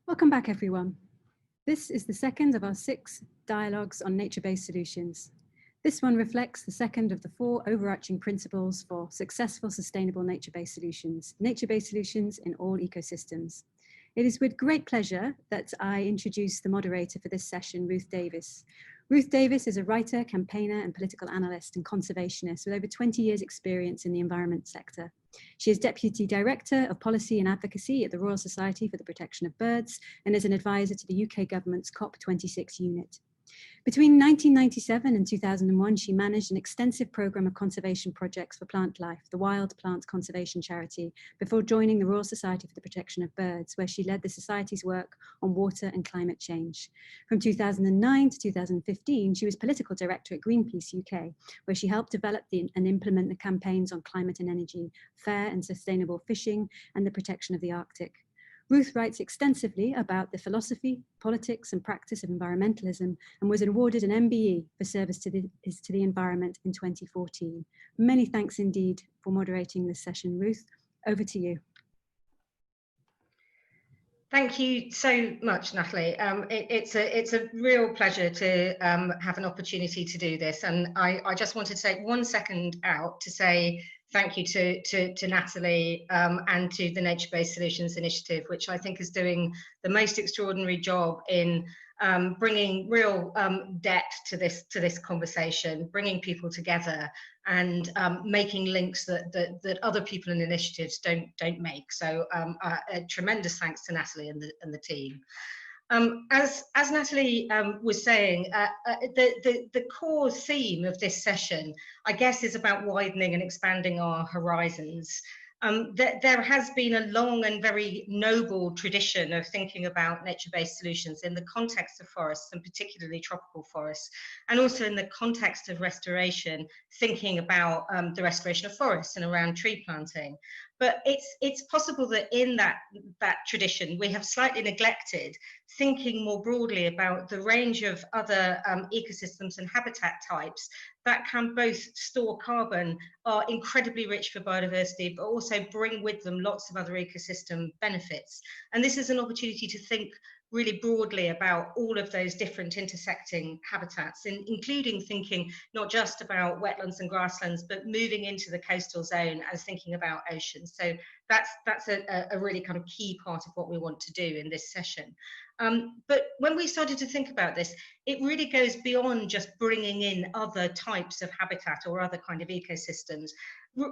Welcome back, everyone. This is the second of our 6 dialogues on nature-based solutions. This one reflects the second of the 4 overarching principles for successful, sustainable nature-based solutions in all ecosystems. It is with great pleasure that I introduce the moderator for this session, Ruth Davis. Ruth Davis is a writer, campaigner, and political analyst and conservationist with over 20 years' experience in the environment sector. She is Deputy Director of Policy and Advocacy at the Royal Society for the Protection of Birds and is an advisor to the UK government's COP26 unit. Between 1997 and 2001, she managed an extensive programme of conservation projects for Plant Life, the wild plant conservation charity, before joining the Royal Society for the Protection of Birds, where she led the Society's work on water and climate change. From 2009 to 2015, she was Political Director at Greenpeace UK, where she helped develop and implement the campaigns on climate and energy, fair and sustainable fishing, and the protection of the Arctic. Ruth writes extensively about the philosophy, politics, and practice of environmentalism and was awarded an MBE for service to the environment in 2014. Many thanks indeed for moderating this session, Ruth. Over to you. Thank you so much, Natalie. It's a real pleasure to have an opportunity to do this. And I just wanted to take 1 second out to say thank you to Natalie and to the Nature-Based Solutions Initiative, which I think is doing the most extraordinary job in bringing real depth to this conversation, bringing people together, and making links that other people in initiatives don't make. So a tremendous thanks to Natalie and the team. As Natalie was saying, the core theme of this session, I guess, is about widening and expanding our horizons. There has been a long and very noble tradition of thinking about nature-based solutions in the context of forests, and particularly tropical forests, and also in the context of restoration, thinking about the restoration of forests and around tree planting. But it's possible that in that tradition, we have slightly neglected thinking more broadly about the range of other ecosystems and habitat types that can both store carbon, are incredibly rich for biodiversity, but also bring with them lots of other ecosystem benefits. And this is an opportunity to think really broadly about all of those different intersecting habitats, including thinking not just about wetlands and grasslands, but moving into the coastal zone as thinking about oceans. So that's a really kind of key part of what we want to do in this session. But when we started to think about this, it really goes beyond just bringing in other types of habitat or other kind of ecosystems.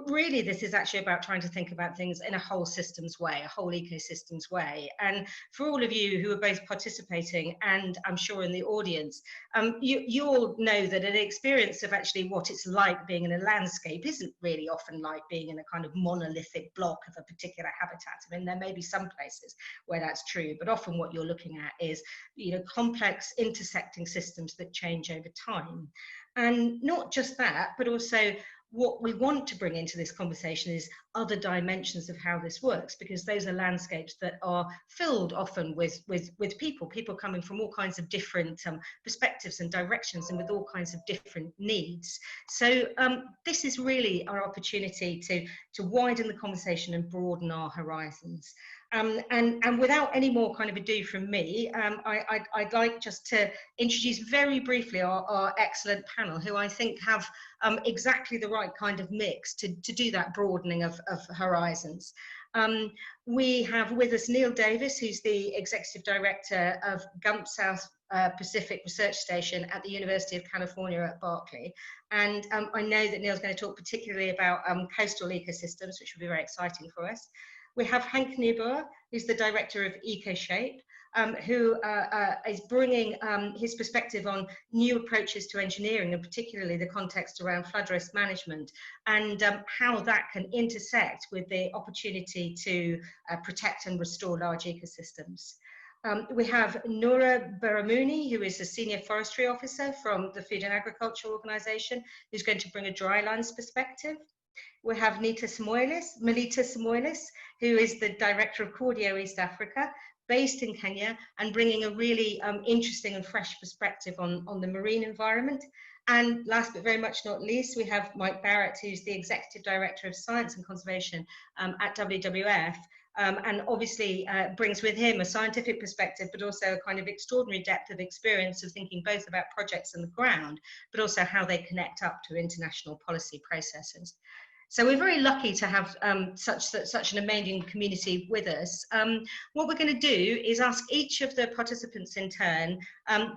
Really, this is actually about trying to think about things in a whole systems way, a whole ecosystems way. And for all of you who are both participating and I'm sure in the audience, you all know that an experience of actually what it's like being in a landscape isn't really often like being in a kind of monolithic block of a particular habitat. I mean, there may be some places where that's true, but often what you're looking at is, complex intersecting systems that change over time. And not just that, but also what we want to bring into this conversation is other dimensions of how this works, because those are landscapes that are filled often with people coming from all kinds of different perspectives and directions and with all kinds of different needs. So this is really our opportunity to widen the conversation and broaden our horizons. And without any more kind of ado from me, I'd like just to introduce very briefly our excellent panel, who I think have exactly the right kind of mix to do that broadening of horizons. We have with us Neil Davis, who's the Executive Director of GUMP South Pacific Research Station at the University of California at Berkeley. And I know that Neil's going to talk particularly about coastal ecosystems, which will be very exciting for us. We have Henk Niebuhr, who's the Director of EcoShape, who is bringing his perspective on new approaches to engineering, and particularly the context around flood risk management, and how that can intersect with the opportunity to protect and restore large ecosystems. We have Noura Baramouni, who is a Senior Forestry Officer from the Food and Agriculture Organization, who's going to bring a drylands perspective. We have Melita Samoilis, who is the Director of Cordio East Africa, based in Kenya, and bringing a really interesting and fresh perspective on the marine environment. And last but very much not least, we have Mike Barrett, who's the Executive Director of Science and Conservation at WWF, and obviously brings with him a scientific perspective, but also a kind of extraordinary depth of experience of thinking both about projects on the ground, but also how they connect up to international policy processes. So we're very lucky to have such an amazing community with us. What we're going to do is ask each of the participants in turn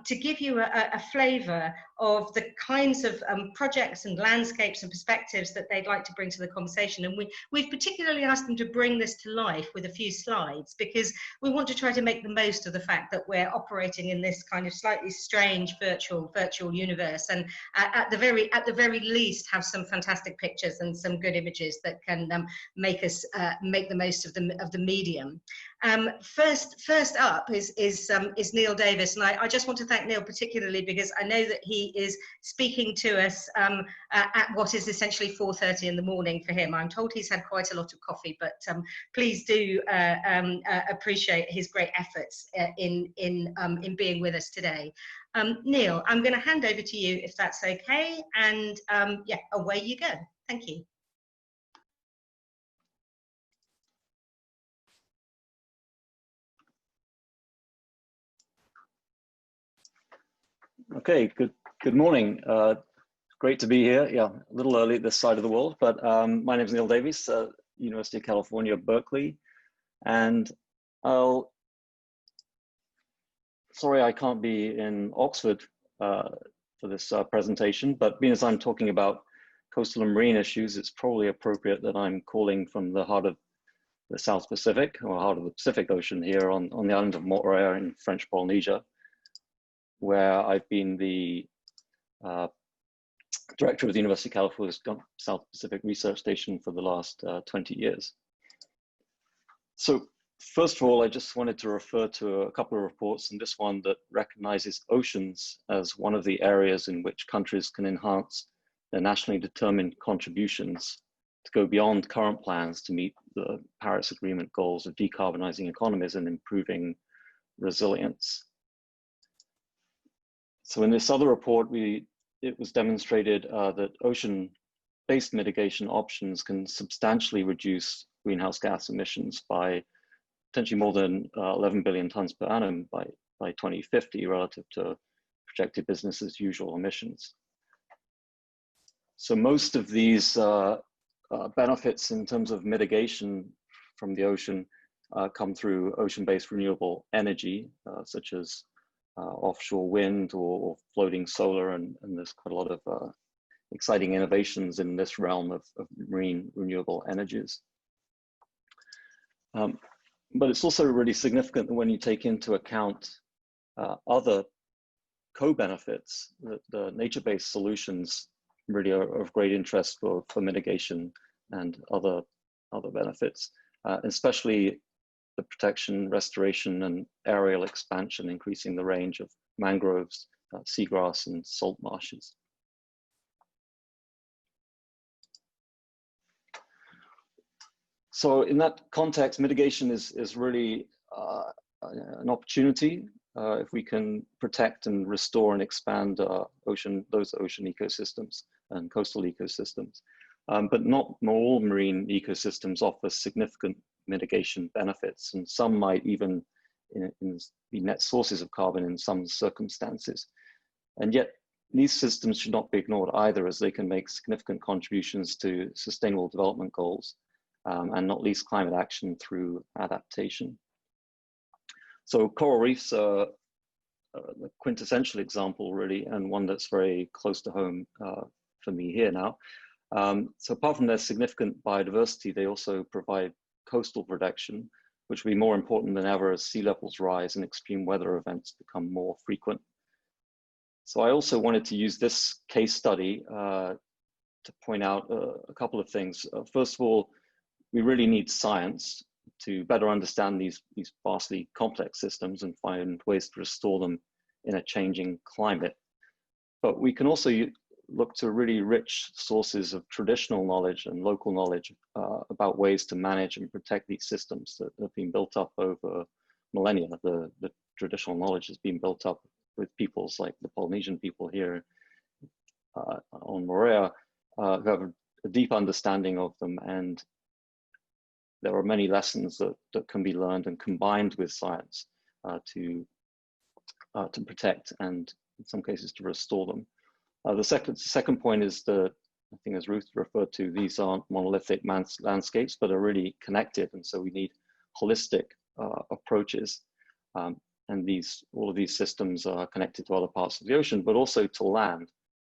to give you a flavour of the kinds of projects and landscapes and perspectives that they'd like to bring to the conversation. And we've particularly asked them to bring this to life with a few slides, because we want to try to make the most of the fact that we're operating in this kind of slightly strange virtual universe, and at the very least have some fantastic pictures and some good images that can make the most of the medium. First up is Neil Davis, and I just want to thank Neil particularly because I know that he is speaking to us at what is essentially 4:30 in the morning for him. I'm told he's had quite a lot of coffee, but please do appreciate his great efforts in being with us today. Neil, I'm going to hand over to you if that's okay, and yeah, away you go. Thank you. Okay, good morning. Great to be here. Yeah, a little early this side of the world, but my name is Neil Davies, University of California, Berkeley, and sorry I can't be in Oxford for this presentation, but being as I'm talking about coastal and marine issues, it's probably appropriate that I'm calling from the heart of the South Pacific, or heart of the Pacific Ocean here on the island of Markermeer in French Polynesia, where I've been the director of the University of California's South Pacific Research Station for the last 20 years. So first of all, I just wanted to refer to a couple of reports, and this one that recognizes oceans as one of the areas in which countries can enhance their nationally determined contributions to go beyond current plans to meet the Paris Agreement goals of decarbonizing economies and improving resilience. So in this other report, it was demonstrated that ocean-based mitigation options can substantially reduce greenhouse gas emissions by potentially more than 11 billion tons per annum by 2050 relative to projected business as usual emissions. So most of these benefits in terms of mitigation from the ocean come through ocean-based renewable energy, such as offshore wind or floating solar, and there's quite a lot of exciting innovations in this realm of marine renewable energies. But it's also really significant that when you take into account other co-benefits, that the nature-based solutions really are of great interest for mitigation and other benefits, especially the protection, restoration, and aerial expansion, increasing the range of mangroves, seagrass, and salt marshes. So in that context, mitigation is really an opportunity if we can protect and restore and expand those ocean ecosystems and coastal ecosystems. But not all marine ecosystems offer significant mitigation benefits, and some might even be net sources of carbon in some circumstances. And yet these systems should not be ignored either, as they can make significant contributions to sustainable development goals, and not least climate action through adaptation. So coral reefs are the quintessential example, really, and one that's very close to home for me here now. So apart from their significant biodiversity, they also provide coastal protection, which will be more important than ever as sea levels rise and extreme weather events become more frequent. So I also wanted to use this case study to point out a couple of things. First of all, we really need science to better understand these vastly complex systems and find ways to restore them in a changing climate. But we can also look to really rich sources of traditional knowledge and local knowledge about ways to manage and protect these systems that have been built up over millennia. The traditional knowledge has been built up with peoples like the Polynesian people here on Moorea, who have a deep understanding of them, and there are many lessons that can be learned and combined with science to protect and in some cases to restore them. The second point is I think as Ruth referred to, these aren't monolithic landscapes, but are really connected. And so we need holistic approaches. And all of these systems are connected to other parts of the ocean, but also to land.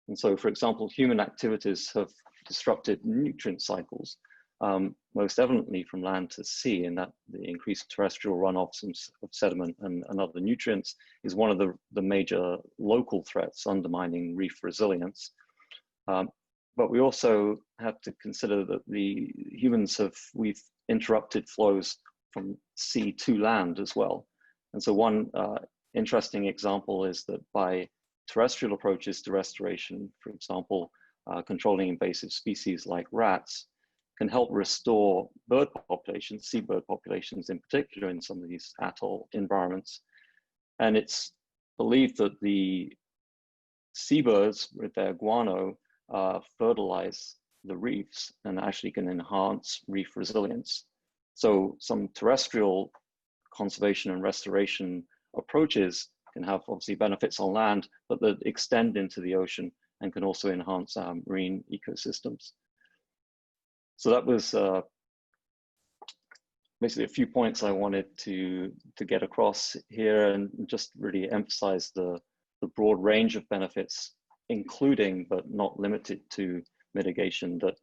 And so, for example, human activities have disrupted nutrient cycles, most evidently from land to sea, in that the increased terrestrial runoffs of sediment and other nutrients is one of the major local threats undermining reef resilience. But we also have to consider that we've interrupted flows from sea to land as well. And so one interesting example is that by terrestrial approaches to restoration, for example, controlling invasive species like rats, can help restore bird populations, seabird populations in particular, in some of these atoll environments. And it's believed that the seabirds with their guano fertilize the reefs and actually can enhance reef resilience. So some terrestrial conservation and restoration approaches can have obviously benefits on land, but that extend into the ocean and can also enhance marine ecosystems. So that was basically a few points I wanted to get across here, and just really emphasize the broad range of benefits, including but not limited to mitigation, that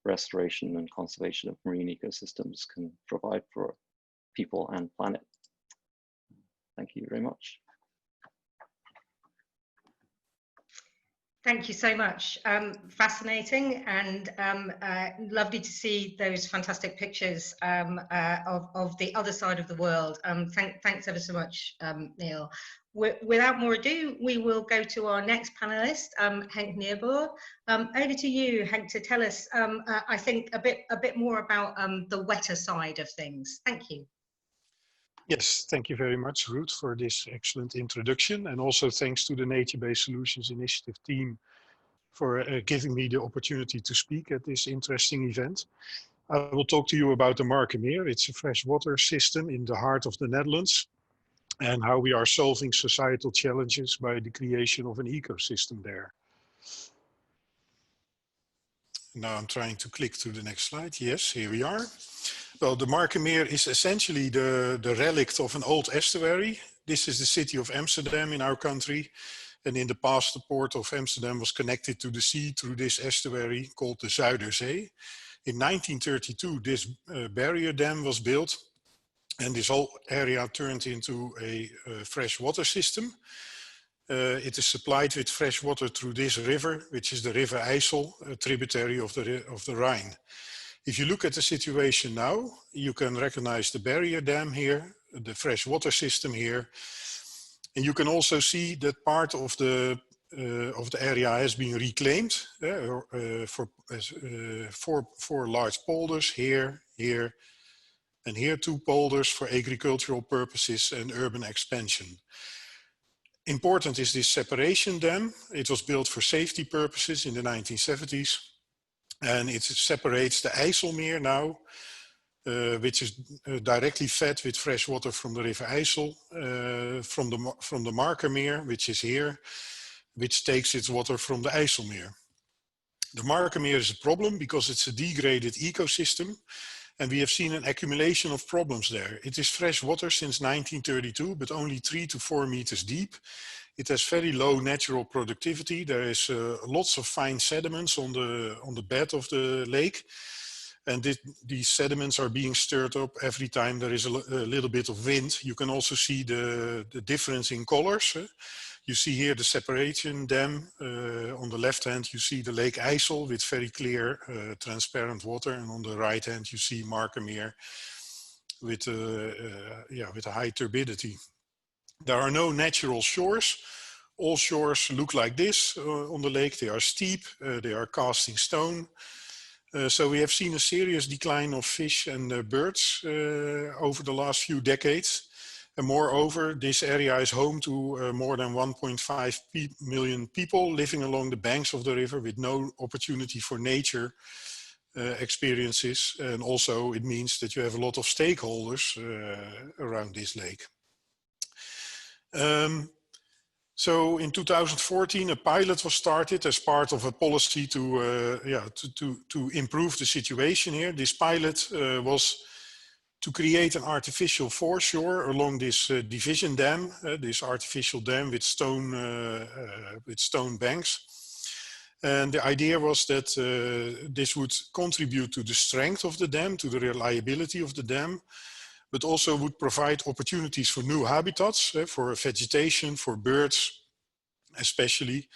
restoration and conservation of marine ecosystems can provide for people and planet. Thank you very much. Thank you so much. Fascinating and lovely to see those fantastic pictures of the other side of the world. Thanks ever so much, Neil. Without more ado, we will go to our next panelist, Henk Neerboer. Over to you, Henk, to tell us, I think, a bit more about the wetter side of things. Thank you. Yes, thank you very much, Ruth, for this excellent introduction. And also thanks to the Nature-Based Solutions Initiative team for giving me the opportunity to speak at this interesting event. I will talk to you about the Markermeer. It's a freshwater system in the heart of the Netherlands, and how we are solving societal challenges by the creation of an ecosystem there. Now I'm trying to click to the next slide. Yes, here we are. Well, the Markermeer is essentially the relic of an old estuary. This is the city of Amsterdam in our country. And in the past, the port of Amsterdam was connected to the sea through this estuary called the Zuiderzee. In 1932, this barrier dam was built, and this whole area turned into a freshwater system. It is supplied with fresh water through this river, which is the River IJssel, a tributary of the Rhine. If you look at the situation now, you can recognize the barrier dam here, the freshwater system here, and you can also see that part of the area has been reclaimed for four large polders here, here, and here 2 polders for agricultural purposes and urban expansion. Important is this separation dam. It was built for safety purposes in the 1970s. And it separates the IJsselmeer now, which is directly fed with fresh water from the River IJssel, from the Markermeer, which is here, which takes its water from the IJsselmeer. The Markermeer is a problem because it's a degraded ecosystem, and we have seen an accumulation of problems there. It is fresh water since 1932, but only 3 to 4 meters deep. It has very low natural productivity. There is lots of fine sediments on the bed of the lake. And these sediments are being stirred up every time there is a little bit of wind. You can also see the difference in colors. You see here the separation dam. On the left hand, you see the Lake IJssel with very clear, transparent water. And on the right hand, you see Markermeer with a high turbidity. There are no natural shores. All shores look like this on the lake. They are steep, they are casting stone. So we have seen a serious decline of fish and birds over the last few decades. And moreover, this area is home to more than 1.5 million people living along the banks of the river with no opportunity for nature experiences. And also it means that you have a lot of stakeholders around this lake. So in 2014, a pilot was started as part of a policy to improve the situation here. This pilot was to create an artificial foreshore along this division dam, this artificial dam with stone banks. And the idea was that this would contribute to the strength of the dam, to the reliability of the dam, but also would provide opportunities for new habitats, for vegetation, for birds especially.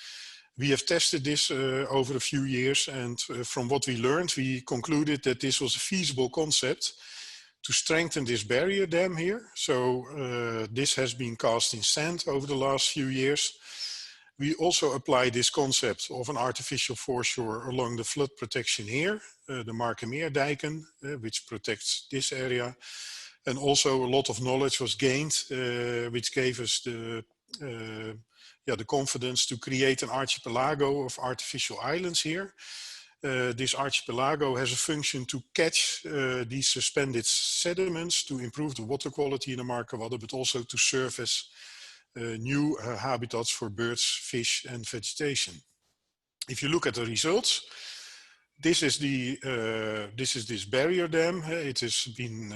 We have tested this over a few years, and from what we learned, we concluded that this was a feasible concept to strengthen this barrier dam here. So this has been cast in sand over the last few years. We also apply this concept of an artificial foreshore along the flood protection here, the Markermeer dijken, which protects this area. And also a lot of knowledge was gained, which gave us the confidence to create an archipelago of artificial islands here. This archipelago has a function to catch these suspended sediments to improve the water quality in the Markerwadden, but also to serve as new habitats for birds, fish, and vegetation. If you look at the results, this is this barrier dam. It has been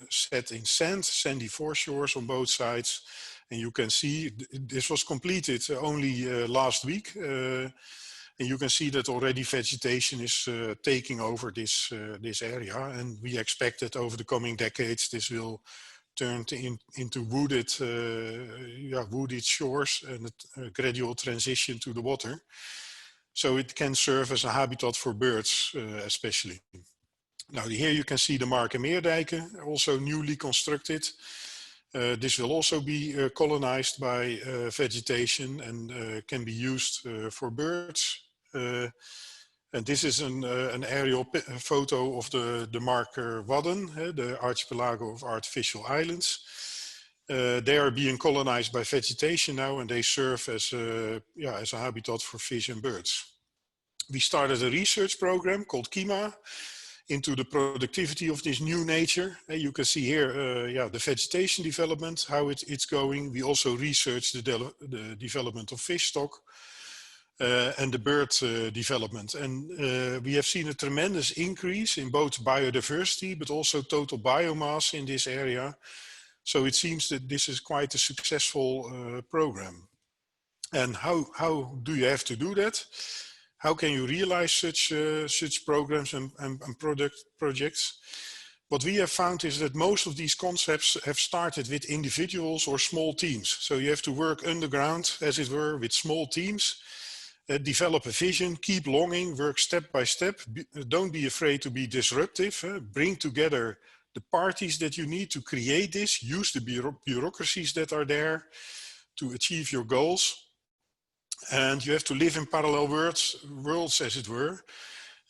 set in sand, sandy foreshores on both sides. And you can see this was completed only last week. And you can see that already vegetation is taking over this area. And we expect that over the coming decades, this will turn into wooded shores and a gradual transition to the water. So it can serve as a habitat for birds, especially. Now here you can see the Markermeer dijken, also newly constructed. This will also be colonized by vegetation and can be used for birds. And this is an aerial photo of the Markerwadden, the archipelago of artificial islands. They are being colonized by vegetation now, and they serve as a habitat for fish and birds. We started a research program called KIMA into the productivity of this new nature. You can see here the vegetation development, how it's going. We also researched the development of fish stock and the bird development. And we have seen a tremendous increase in both biodiversity, but also total biomass in this area. So it seems that this is quite a successful program. And how do you have to do that? How can you realize such programs and projects? What we have found is that most of these concepts have started with individuals or small teams. So you have to work underground, as it were, with small teams, develop a vision, keep longing, work step by step. Don't be afraid to be disruptive. Bring together the parties that you need to create this. Use the bureaucracies that are there to achieve your goals. And you have to live in parallel worlds, as it were.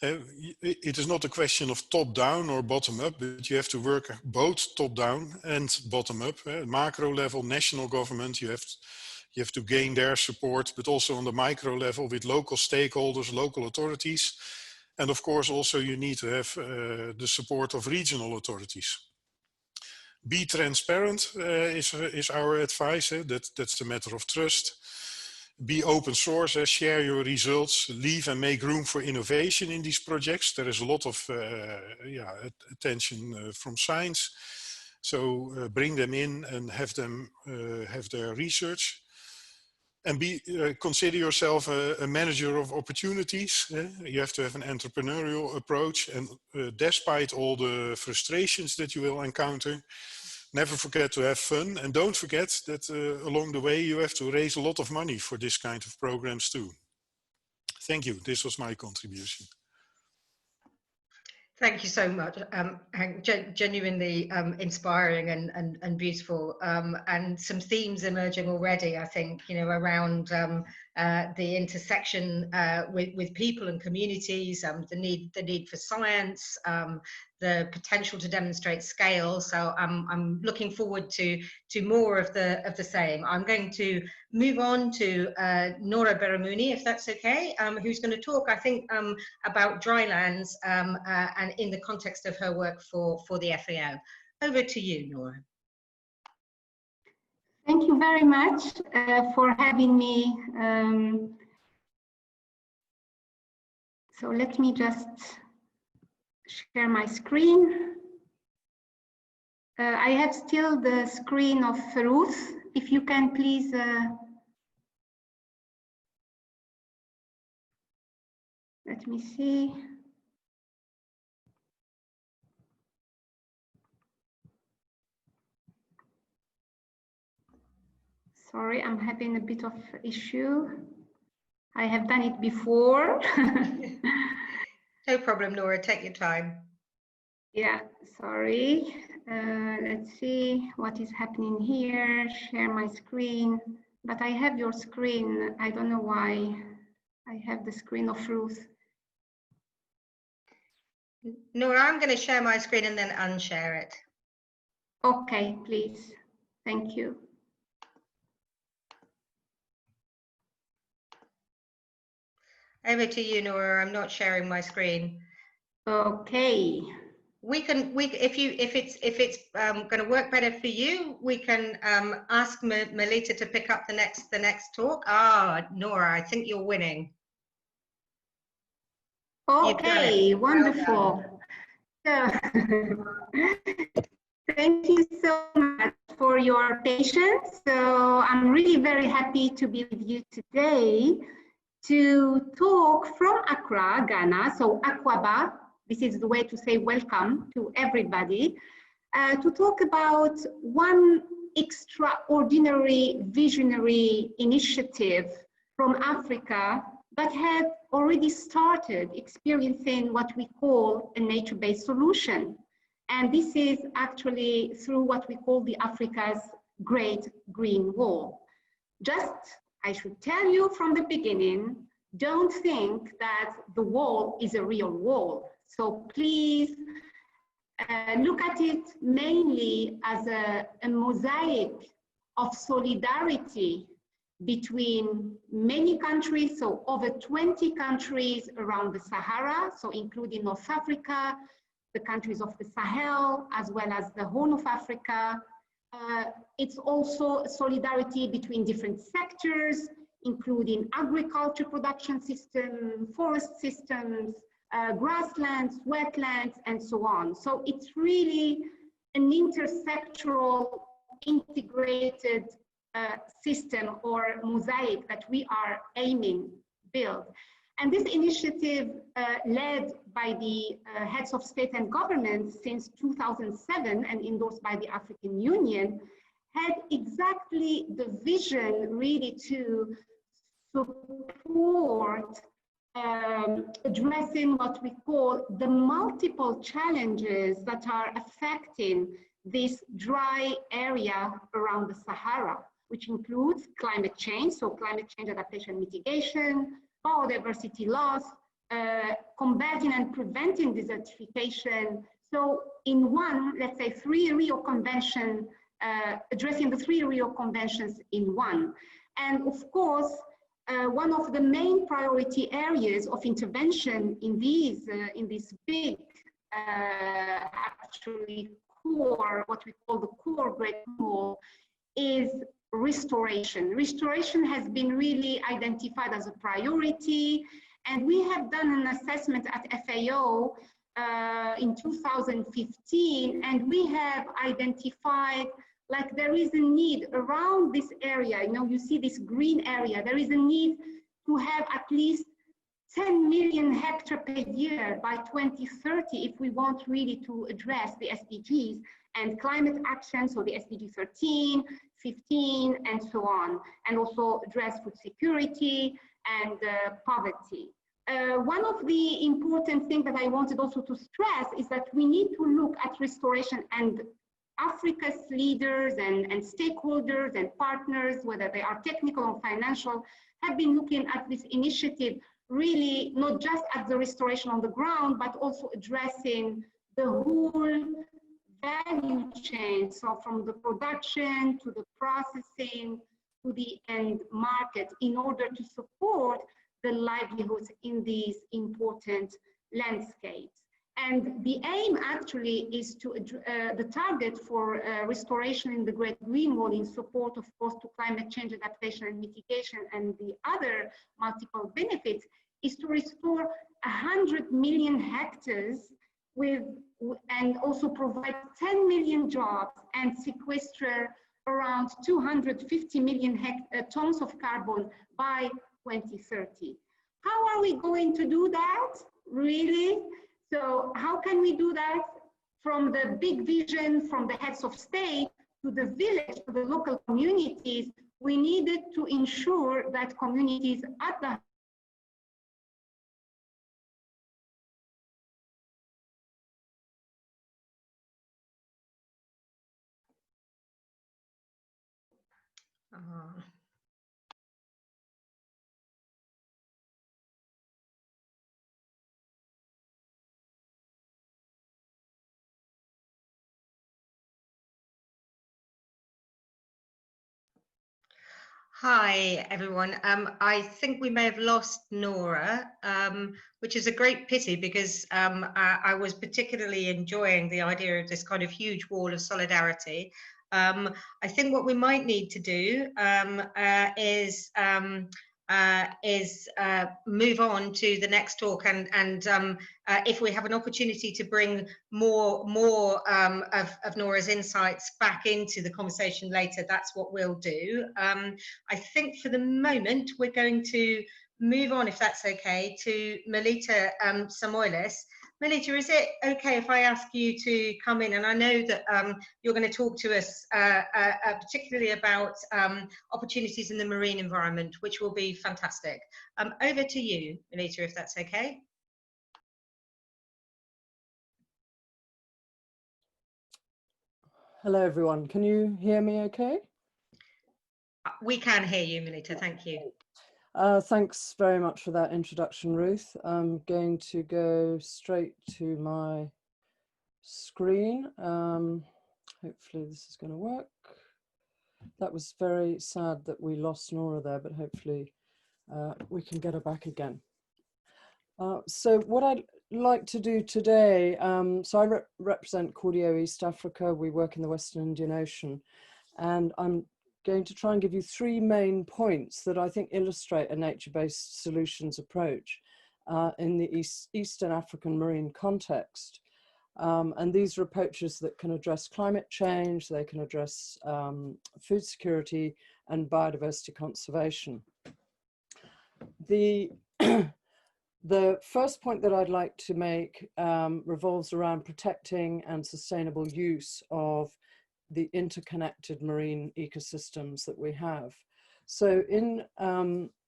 It is not a question of top down or bottom up, but you have to work both top down and bottom up. Macro level, national government, you have to gain their support, but also on the micro level with local stakeholders, local authorities. And of course, also you need to have the support of regional authorities. Be transparent is our advice. That's a matter of trust. Be open source, share your results, leave and make room for innovation in these projects. There is a lot of attention from science. So bring them in and have them have their research. And consider yourself a manager of opportunities. You have to have an entrepreneurial approach, and despite all the frustrations that you will encounter, never forget to have fun, and don't forget that along the way you have to raise a lot of money for this kind of programs too. Thank you. This was my contribution. Thank you so much, Hank. Genuinely inspiring and beautiful, and some themes emerging already, I think, around the intersection with people and communities, the need for science, the potential to demonstrate scale. So I'm looking forward to more of the same. I'm going to move on to Nora Beramuni, if that's okay, who's going to talk, I think, about drylands and in the context of her work for the FAO. Over to you, Nora. Thank you very much for having me. So let me just share my screen. I have still the screen of Ruth. If you can please. Let me see. Sorry, I'm having a bit of issue. I have done it before. No problem, Nora, take your time. Yeah, sorry. Let's see what is happening here. Share my screen, but I have your screen. I don't know why I have the screen of Ruth. Nora, I'm going to share my screen and then unshare it. Okay, please. Thank you. Over to you, Nora. I'm not sharing my screen. Okay. If it's going to work better for you, we can ask Melita to pick up the next talk. Ah, Nora, I think you're winning. Okay, wonderful. Well thank you so much for your patience. So I'm really very happy to be with you today to talk from Accra, Ghana. So Akwaba, this is the way to say welcome to everybody, to talk about one extraordinary visionary initiative from Africa that had already started experiencing what we call a nature-based solution. And this is actually through what we call the Africa's Great Green Wall. Just, I should tell you from the beginning, don't think that the wall is a real wall. So please look at it mainly as a mosaic of solidarity between many countries, so over 20 countries around the Sahara, so including North Africa, the countries of the Sahel, as well as the Horn of Africa. It's also solidarity between different sectors, including agriculture production systems, forest systems, grasslands, wetlands, and so on. So it's really an intersectoral, integrated system or mosaic that we are aiming to build. And this initiative, led by the heads of state and government since 2007 and endorsed by the African Union, had exactly the vision really to support addressing what we call the multiple challenges that are affecting this dry area around the Sahara, which includes climate change, so climate change adaptation mitigation, biodiversity loss, combating and preventing desertification. So in one, let's say, addressing the 3 Rio Conventions in one. And of course, one of the main priority areas of intervention in this big, actually core, what we call the core Great Wall, is restoration. Restoration has been really identified as a priority, and we have done an assessment at FAO in 2015, and we have identified like there is a need around this area. You know, you see this green area, there is a need to have at least 10 million hectares per year by 2030 if we want really to address the SDGs and climate action, so the SDG 13, 15, and so on, and also address food security and poverty. One of the important things that I wanted also to stress is that we need to look at restoration and Africa's leaders and stakeholders and partners, whether they are technical or financial, have been looking at this initiative really not just at the restoration on the ground, but also addressing the whole value chain. So from the production to the processing to the end market, in order to support the livelihoods in these important landscapes. And the aim actually is to, the target for restoration in the Great Green Wall in support, of course, to climate change adaptation and mitigation and the other multiple benefits is to restore 100 million hectares and also provide 10 million jobs and sequester around 250 million tons of carbon by 2030. How are we going to do that, really? So how can we do that? From the big vision, from the heads of state to the village, to the local communities, we needed to ensure that communities at the Hi, everyone. I think we may have lost Nora, which is a great pity because I was particularly enjoying the idea of this kind of huge wall of solidarity. I think what we might need to do is move on to the next talk, and if we have an opportunity to bring more of Nora's insights back into the conversation later, that's what we'll do. I think for the moment we're going to move on, if that's okay, to Melita Samoilis. Melita, is it okay if I ask you to come in? And I know that you're going to talk to us particularly about opportunities in the marine environment, which will be fantastic. Over to you, Melita, if that's okay. Hello, everyone. Can you hear me okay? We can hear you, Melita. Thank you. Thanks very much for that introduction, Ruth. I'm going to go straight to my screen. Hopefully this is going to work. That was very sad that we lost Nora there, but hopefully we can get her back again. So what I'd like to do today, so I represent Cordio East Africa. We work in the Western Indian Ocean, and I'm going to try and give you three main points that I think illustrate a nature-based solutions approach in the Eastern African marine context. And these are approaches that can address climate change, they can address food security and biodiversity conservation. The first point that I'd like to make revolves around protecting and sustainable use of the interconnected marine ecosystems that we have. So in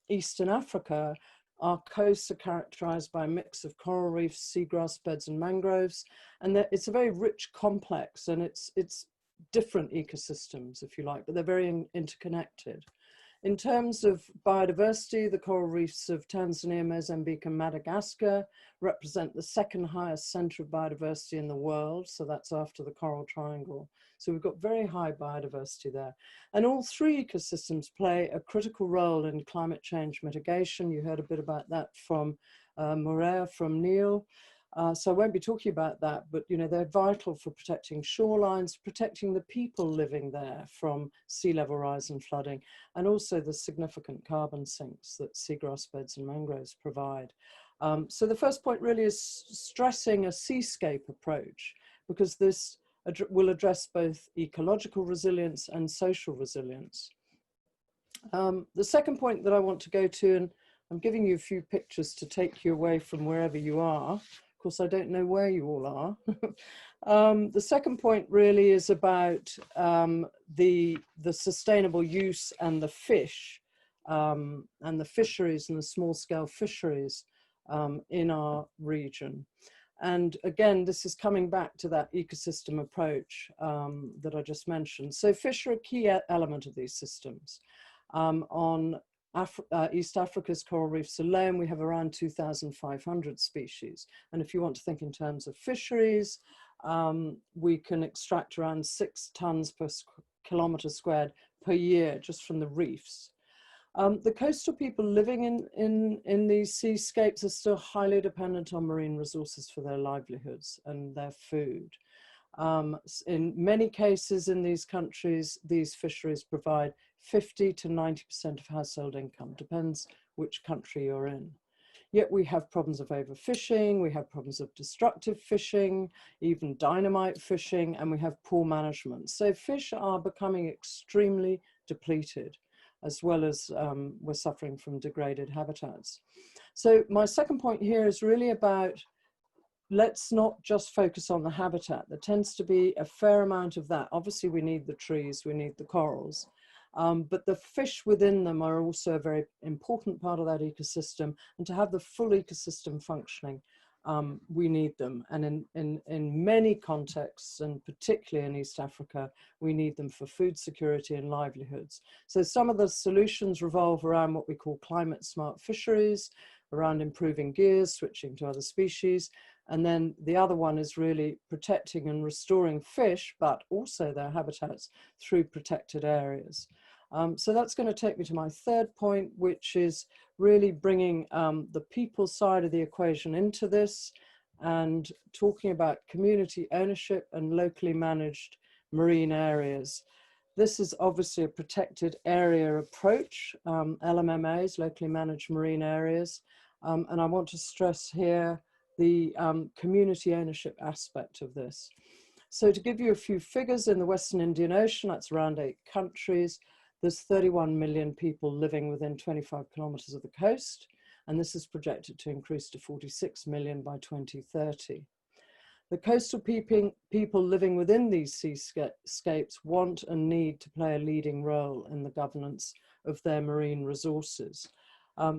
Eastern Africa, our coasts are characterized by a mix of coral reefs, seagrass beds and mangroves, and it's a very rich complex, and it's different ecosystems, if you like, but they're very interconnected. In terms of biodiversity, the coral reefs of Tanzania, Mozambique and Madagascar represent the second highest center of biodiversity in the world. So that's after the Coral Triangle. So we've got very high biodiversity there. And all three ecosystems play a critical role in climate change mitigation. You heard a bit about that from Morea, from Neil. So I won't be talking about that, but you know, they're vital for protecting shorelines, protecting the people living there from sea level rise and flooding, and also the significant carbon sinks that seagrass beds and mangroves provide. So the first point really is stressing a seascape approach, because this will address both ecological resilience and social resilience. The second point that I want to go to, and I'm giving you a few pictures to take you away from wherever you are. Of course, I don't know where you all are. The second point really is about the sustainable use and the fish and the fisheries and the small scale fisheries in our region. And again, this is coming back to that ecosystem approach that I just mentioned. So fish are a key element of these systems. On East Africa's coral reefs alone, we have around 2,500 species. And if you want to think in terms of fisheries, we can extract around 6 tons per kilometre squared per year just from the reefs. The coastal people living in these seascapes are still highly dependent on marine resources for their livelihoods and their food. In many cases in these countries, these fisheries provide 50 to 90% of household income, depends which country you're in. Yet we have problems of overfishing, we have problems of destructive fishing, even dynamite fishing, and we have poor management. So fish are becoming extremely depleted, as well as we're suffering from degraded habitats. So my second point here is really about, let's not just focus on the habitat. There tends to be a fair amount of that. Obviously we need the trees, we need the corals, but the fish within them are also a very important part of that ecosystem, and to have the full ecosystem functioning, we need them. And in many contexts, and particularly in East Africa, we need them for food security and livelihoods. So some of the solutions revolve around what we call climate smart fisheries, around improving gears, switching to other species. And then the other one is really protecting and restoring fish, but also their habitats through protected areas. So that's going to take me to my third point, which is really bringing the people side of the equation into this and talking about community ownership and locally managed marine areas. This is obviously a protected area approach, LMMAs, locally managed marine areas. And I want to stress here the community ownership aspect of this. So to give you a few figures, in the Western Indian Ocean, that's around 8 countries, there's 31 million people living within 25 kilometers of the coast, and this is projected to increase to 46 million by 2030. The coastal people living within these seascapes want and need to play a leading role in the governance of their marine resources.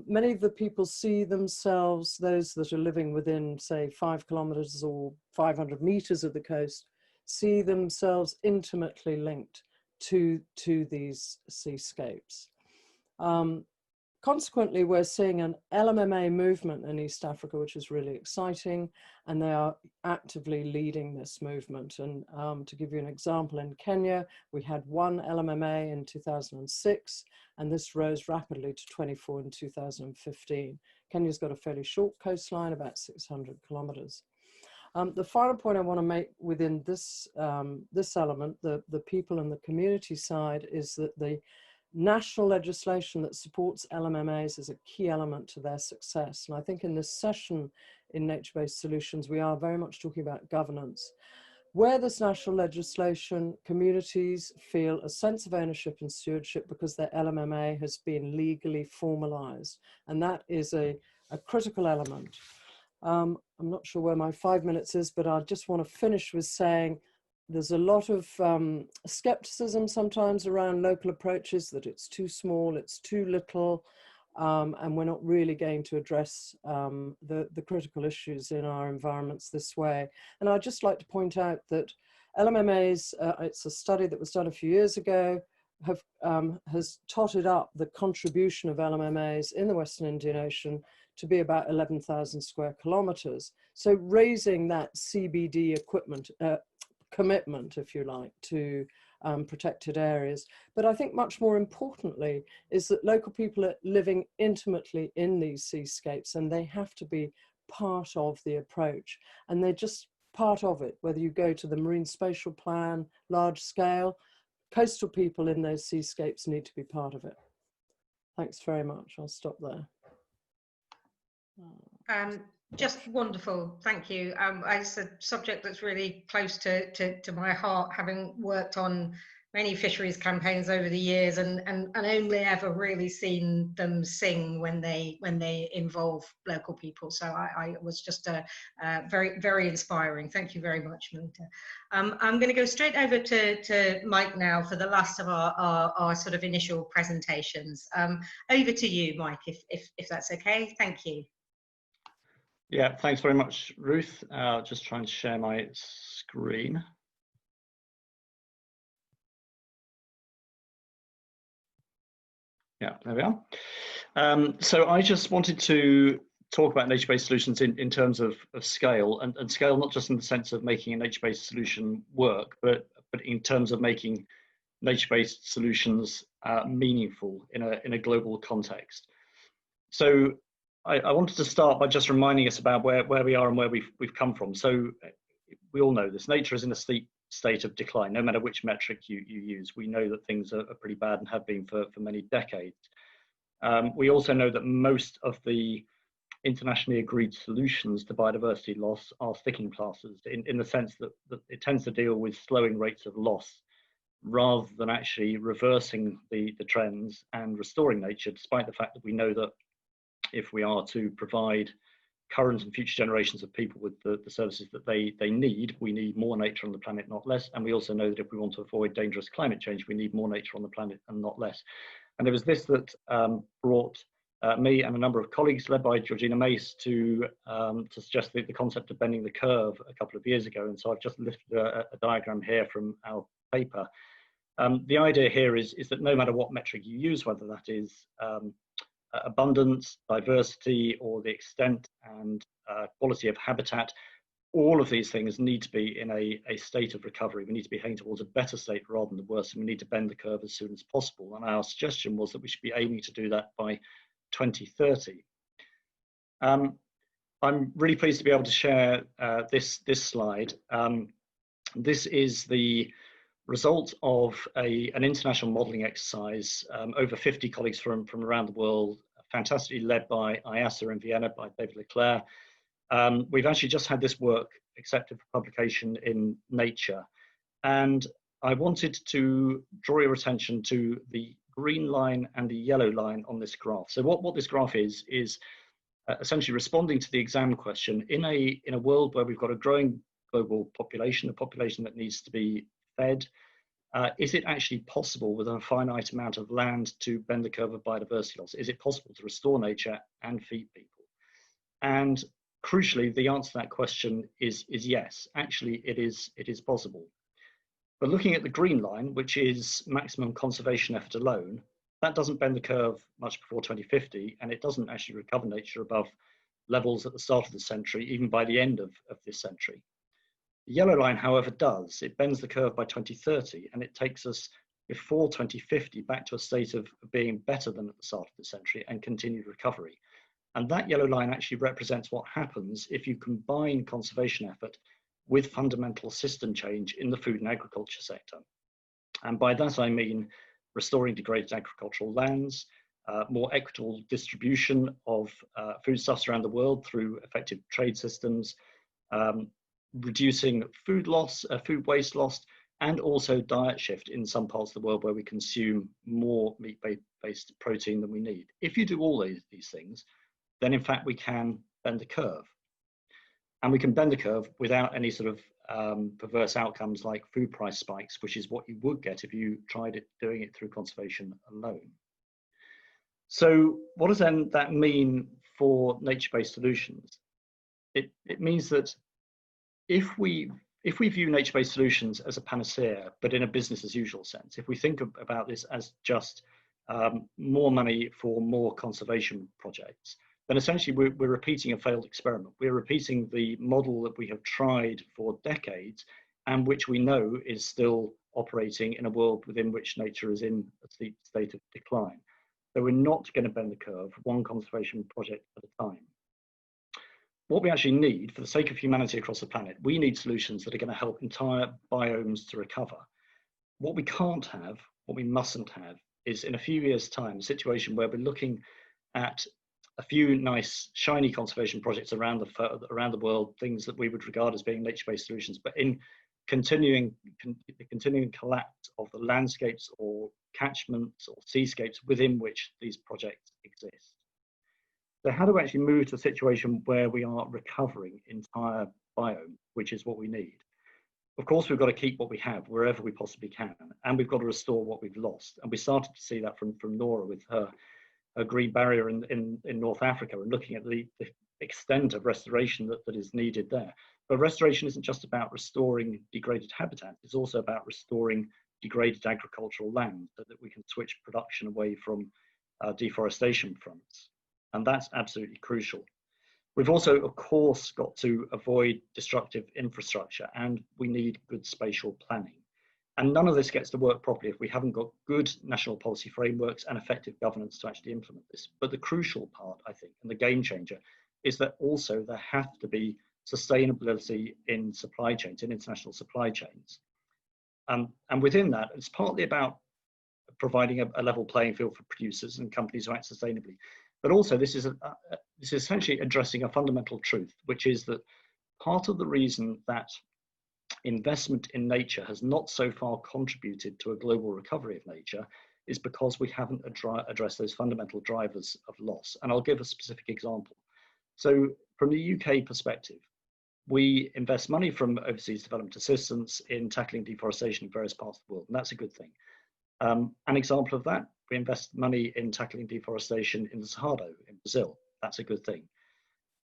Many of the people see themselves, those that are living within, say, 5 kilometers or 500 meters of the coast, see themselves intimately linked to these seascapes. Consequently, we're seeing an LMMA movement in East Africa, which is really exciting, and they are actively leading this movement. And to give you an example, in Kenya, we had 1 LMMA in 2006, and this rose rapidly to 24 in 2015. Kenya's got a fairly short coastline, about 600 kilometers. The final point I want to make within this, this element, the people and the community side, is that the national legislation that supports LMMAs is a key element to their success. And I think in this session in Nature-Based Solutions, we are very much talking about governance. Where there's national legislation, communities feel a sense of ownership and stewardship because their LMMA has been legally formalized. And that is a critical element. I'm not sure where my 5 minutes is, but I just want to finish with saying there's a lot of skepticism sometimes around local approaches, that it's too small, it's too little, and we're not really going to address the critical issues in our environments this way. And I'd just like to point out that LMMAs, it's a study that was done a few years ago, has totted up the contribution of LMMAs in the Western Indian Ocean to be about 11,000 square kilometers. So raising that CBD commitment, if you like, to protected areas. But I think much more importantly is that local people are living intimately in these seascapes, and they have to be part of the approach. And they're just part of it, whether you go to the Marine Spatial Plan, large scale, coastal people in those seascapes need to be part of it. Thanks very much. I'll stop there. Just wonderful, thank you. It's a subject that's really close to my heart, having worked on many fisheries campaigns over the years, and only ever really seen them sing when they involve local people. So I was just very, very inspiring. Thank you very much, Melita. I'm going to go straight over to Mike now for the last of our sort of initial presentations. Over to you, Mike, if that's okay. Thank you. Yeah, thanks very much, Ruth. Just trying to share my screen. Yeah, there we are. So I just wanted to talk about nature-based solutions in terms of scale, and scale not just in the sense of making a nature-based solution work, but in terms of making nature-based solutions meaningful in a global context. So I wanted to start by just reminding us about where we are and where we've come from. So we all know this, nature is in a steep state of decline, no matter which metric you use. We know that things are pretty bad and have been for many decades. We also know that most of the internationally agreed solutions to biodiversity loss are sticking plasters in the sense that it tends to deal with slowing rates of loss rather than actually reversing the trends and restoring nature, despite the fact that we know that if we are to provide current and future generations of people with the services that they need, we need more nature on the planet, not less. And we also know that if we want to avoid dangerous climate change, we need more nature on the planet and not less. And it was this that brought me and a number of colleagues led by Georgina Mace to suggest the concept of bending the curve a couple of years ago. And so I've just lifted a diagram here from our paper. The idea here is that no matter what metric you use, whether that is abundance, diversity, or the extent and quality of habitat, all of these things need to be in a state of recovery. We need to be heading towards a better state rather than the worse, and we need to bend the curve as soon as possible. And our suggestion was that we should be aiming to do that by 2030. I'm really pleased to be able to share this slide. This is the result of an international modeling exercise, over 50 colleagues from around the world, fantastically led by IASA in Vienna, by David Leclerc. We've actually just had this work accepted for publication in Nature. And I wanted to draw your attention to the green line and the yellow line on this graph. So what this graph is essentially responding to the exam question. In a world where we've got a growing global population, a population that needs to be fed, is it actually possible with a finite amount of land to bend the curve of biodiversity loss? Is it possible to restore nature and feed people? And crucially, the answer to that question is yes. Actually, it is possible. But looking at the green line, which is maximum conservation effort alone, that doesn't bend the curve much before 2050, and it doesn't actually recover nature above levels at the start of the century, even by the end of this century. The yellow line, however, does. It bends the curve by 2030, and it takes us before 2050 back to a state of being better than at the start of the century and continued recovery. And that yellow line actually represents what happens if you combine conservation effort with fundamental system change in the food and agriculture sector. And by that, I mean restoring degraded agricultural lands, more equitable distribution of foodstuffs around the world through effective trade systems, reducing food loss, food waste loss, and also diet shift in some parts of the world where we consume more meat-based protein than we need. If you do all these things, then in fact we can bend the curve. And we can bend the curve without any sort of perverse outcomes like food price spikes, which is what you would get if you tried doing it through conservation alone. So what does then that mean for nature-based solutions? It means that if we view nature-based solutions as a panacea, but in a business as usual sense, if we think about this as just more money for more conservation projects, then essentially we're repeating a failed experiment. We're repeating the model that we have tried for decades and which we know is still operating in a world within which nature is in a steep state of decline. So we're not going to bend the curve one conservation project at a time. What we actually need for the sake of humanity across the planet, we need solutions that are going to help entire biomes to recover. What we can't have, what we mustn't have, is in a few years' time, a situation where we're looking at a few nice, shiny conservation projects around the world, things that we would regard as being nature-based solutions, but in continuing collapse of the landscapes or catchments or seascapes within which these projects exist. So how do we actually move to a situation where we are recovering entire biomes, which is what we need? Of course, we've got to keep what we have wherever we possibly can, and we've got to restore what we've lost. And we started to see that from Nora with her green barrier in North Africa, and looking at the extent of restoration that is needed there. But restoration isn't just about restoring degraded habitat, it's also about restoring degraded agricultural land so that we can switch production away from deforestation fronts. And that's absolutely crucial. We've also, of course, got to avoid destructive infrastructure, and we need good spatial planning. And none of this gets to work properly if we haven't got good national policy frameworks and effective governance to actually implement this. But the crucial part, I think, and the game changer, is that also there have to be sustainability in supply chains, in international supply chains. And within that, it's partly about providing a level playing field for producers and companies who act sustainably. But also this is essentially addressing a fundamental truth, which is that part of the reason that investment in nature has not so far contributed to a global recovery of nature is because we haven't addressed those fundamental drivers of loss. And I'll give a specific example. So from the UK perspective, we invest money from overseas development assistance in tackling deforestation in various parts of the world, and that's a good thing. An example of that, we invest money in tackling deforestation in the Cerrado in Brazil. That's a good thing.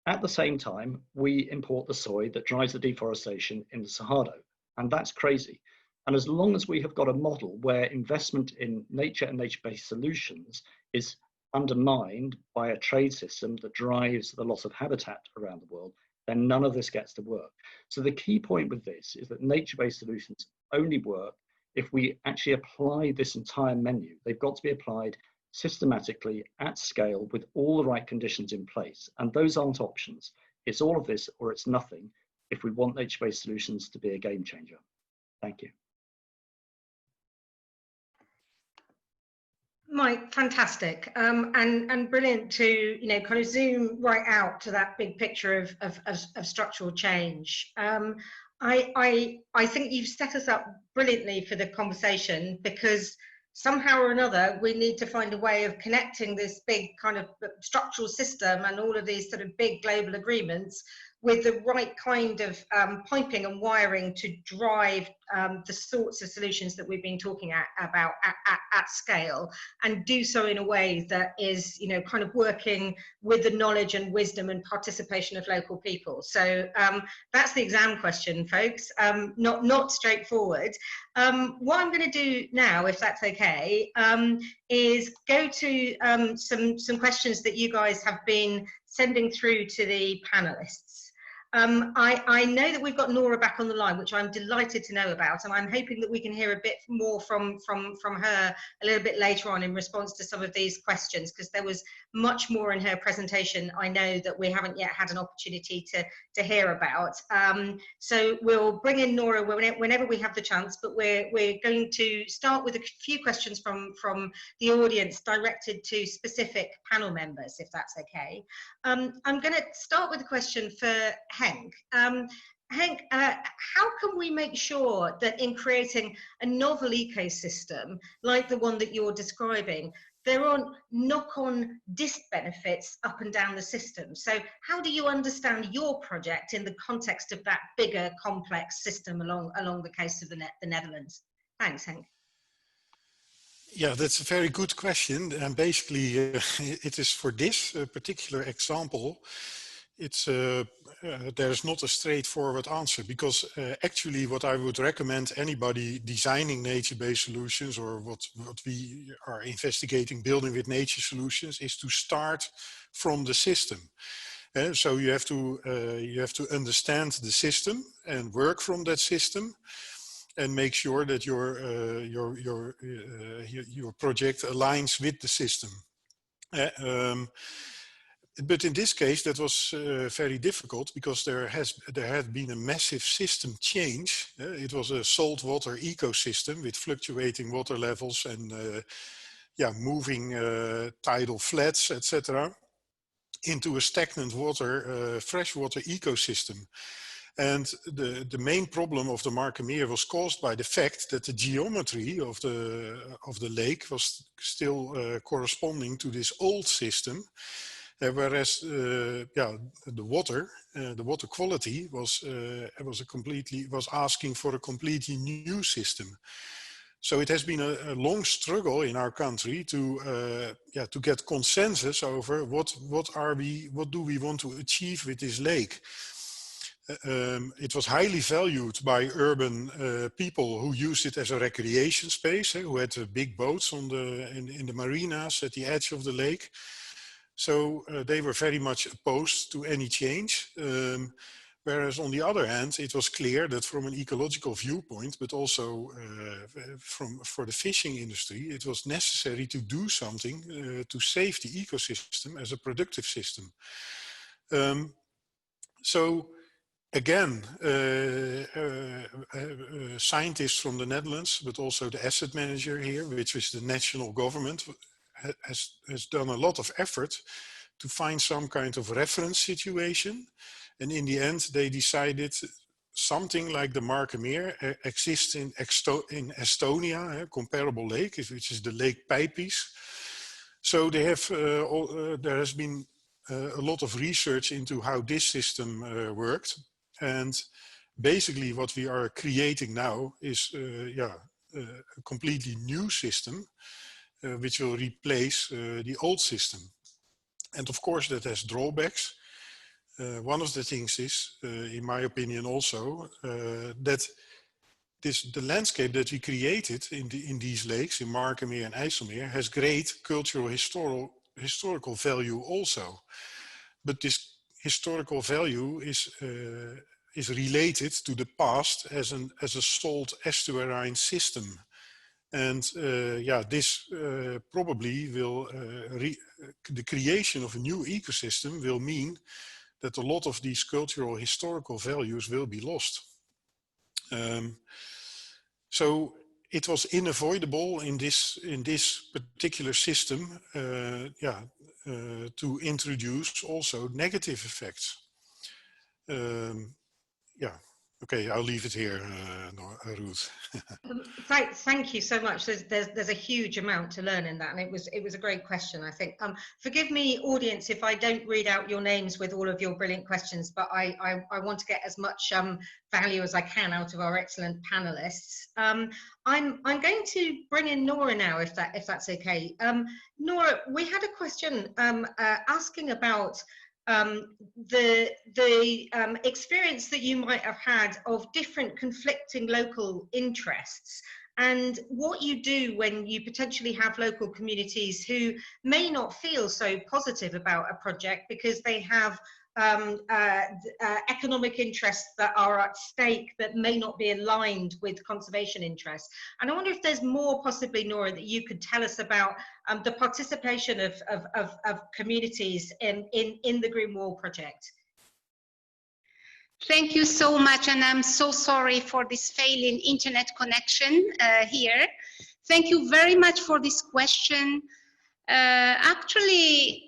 At the same time, we import the soy that drives the deforestation in the Cerrado, and that's crazy. And as long as we have got a model where investment in nature and nature-based solutions is undermined by a trade system that drives the loss of habitat around the world, then none of this gets to work. So the key point with this is that nature-based solutions only work if we actually apply this entire menu. They've got to be applied systematically at scale with all the right conditions in place. And those aren't options. It's all of this or it's nothing if we want nature-based solutions to be a game changer. Thank you. Mike, fantastic, and brilliant to kind of zoom right out to that big picture of structural change. I think you've set us up brilliantly for the conversation, because somehow or another we need to find a way of connecting this big kind of structural system and all of these sort of big global agreements with the right kind of piping and wiring to drive the sorts of solutions that we've been talking about at scale, and do so in a way that is, kind of working with the knowledge and wisdom and participation of local people. So that's the exam question, folks. Not straightforward. What I'm going to do now, if that's okay, is go to some questions that you guys have been sending through to the panelists. I know that we've got Nora back on the line, which I'm delighted to know about, and I'm hoping that we can hear a bit more from her a little bit later on in response to some of these questions, because there was much more in her presentation I know that we haven't yet had an opportunity to hear about. So we'll bring in Nora whenever we have the chance, but we're going to start with a few questions from the audience directed to specific panel members, if that's okay. I'm going to start with a question for Henk. Henk, how can we make sure that in creating a novel ecosystem like the one that you're describing, there aren't knock-on benefits up and down the system? So how do you understand your project in the context of that bigger, complex system along the coast of the Netherlands? Thanks, Henk. Yeah, that's a very good question. And basically, it is for this particular example, there's not a straightforward answer, because actually what I would recommend anybody designing nature-based solutions, or what we are investigating building with nature solutions, is to start from the system. So you have to understand the system and work from that system, and make sure that your project aligns with the system. But in this case, that was very difficult, because there had been a massive system change. It was a saltwater ecosystem with fluctuating water levels and moving tidal flats, etc., into a stagnant water, freshwater ecosystem. And the main problem of the Markermeer was caused by the fact that the geometry of the lake was still corresponding to this old system. Whereas the water quality was asking for a completely new system. So it has been a long struggle in our country to get consensus over what do we want to achieve with this lake. It was highly valued by urban people who used it as a recreation space, who had big boats on in the marinas at the edge of the lake. So they were very much opposed to any change. Whereas on the other hand, it was clear that from an ecological viewpoint, but also for the fishing industry, it was necessary to do something to save the ecosystem as a productive system. So again, scientists from the Netherlands, but also the asset manager here, which is the national government, has done a lot of effort to find some kind of reference situation. And in the end, they decided something like the Markermeer exists in Estonia, a comparable lake, which is the Lake Peipus. So they have, there has been a lot of research into how this system worked. And basically what we are creating now is a completely new system, which will replace the old system. And of course that has drawbacks. One of the things is, in my opinion also, that the landscape that we created in these lakes, in Markermeer and IJsselmeer, has great cultural historical value also. But this historical value is related to the past as a salt estuarine system. And this probably will, the creation of a new ecosystem will mean that a lot of these cultural historical values will be lost. So it was unavoidable in this particular system to introduce also negative effects. Okay, I'll leave it here, Ruth. Thank you so much. There's a huge amount to learn in that, and it was a great question, I think. Forgive me, audience, if I don't read out your names with all of your brilliant questions, but I want to get as much value as I can out of our excellent panelists. I'm going to bring in Nora now, if that's okay. Nora, we had a question asking about the experience that you might have had of different conflicting local interests, and what you do when you potentially have local communities who may not feel so positive about a project because they have economic interests that are at stake that may not be aligned with conservation interests. And I wonder if there's more possibly, Nora, that you could tell us about the participation of communities in the Green Wall project. Thank you so much, and I'm so sorry for this failing internet connection here. Thank you very much for this question. Actually,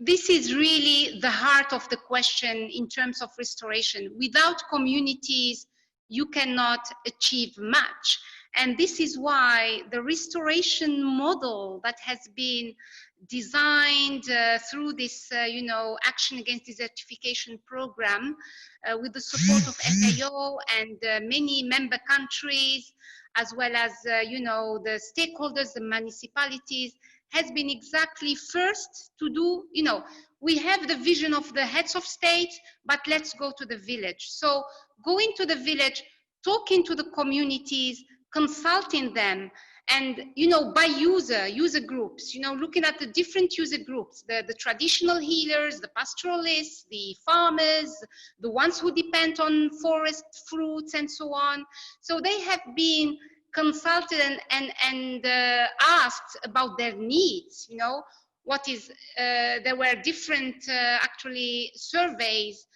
this is really the heart of the question in terms of restoration. Without communities, you cannot achieve much. And this is why the restoration model that has been designed through this, Action Against Desertification program, with the support of FAO and many member countries, as well as, the stakeholders, the municipalities, has been exactly first to do, we have the vision of the heads of state, but let's go to the village. So going to the village, talking to the communities, consulting them, and, by user groups, looking at the different user groups, the traditional healers, the pastoralists, the farmers, the ones who depend on forest fruits and so on. So they have been consulted and asked about their needs, there were different actually surveys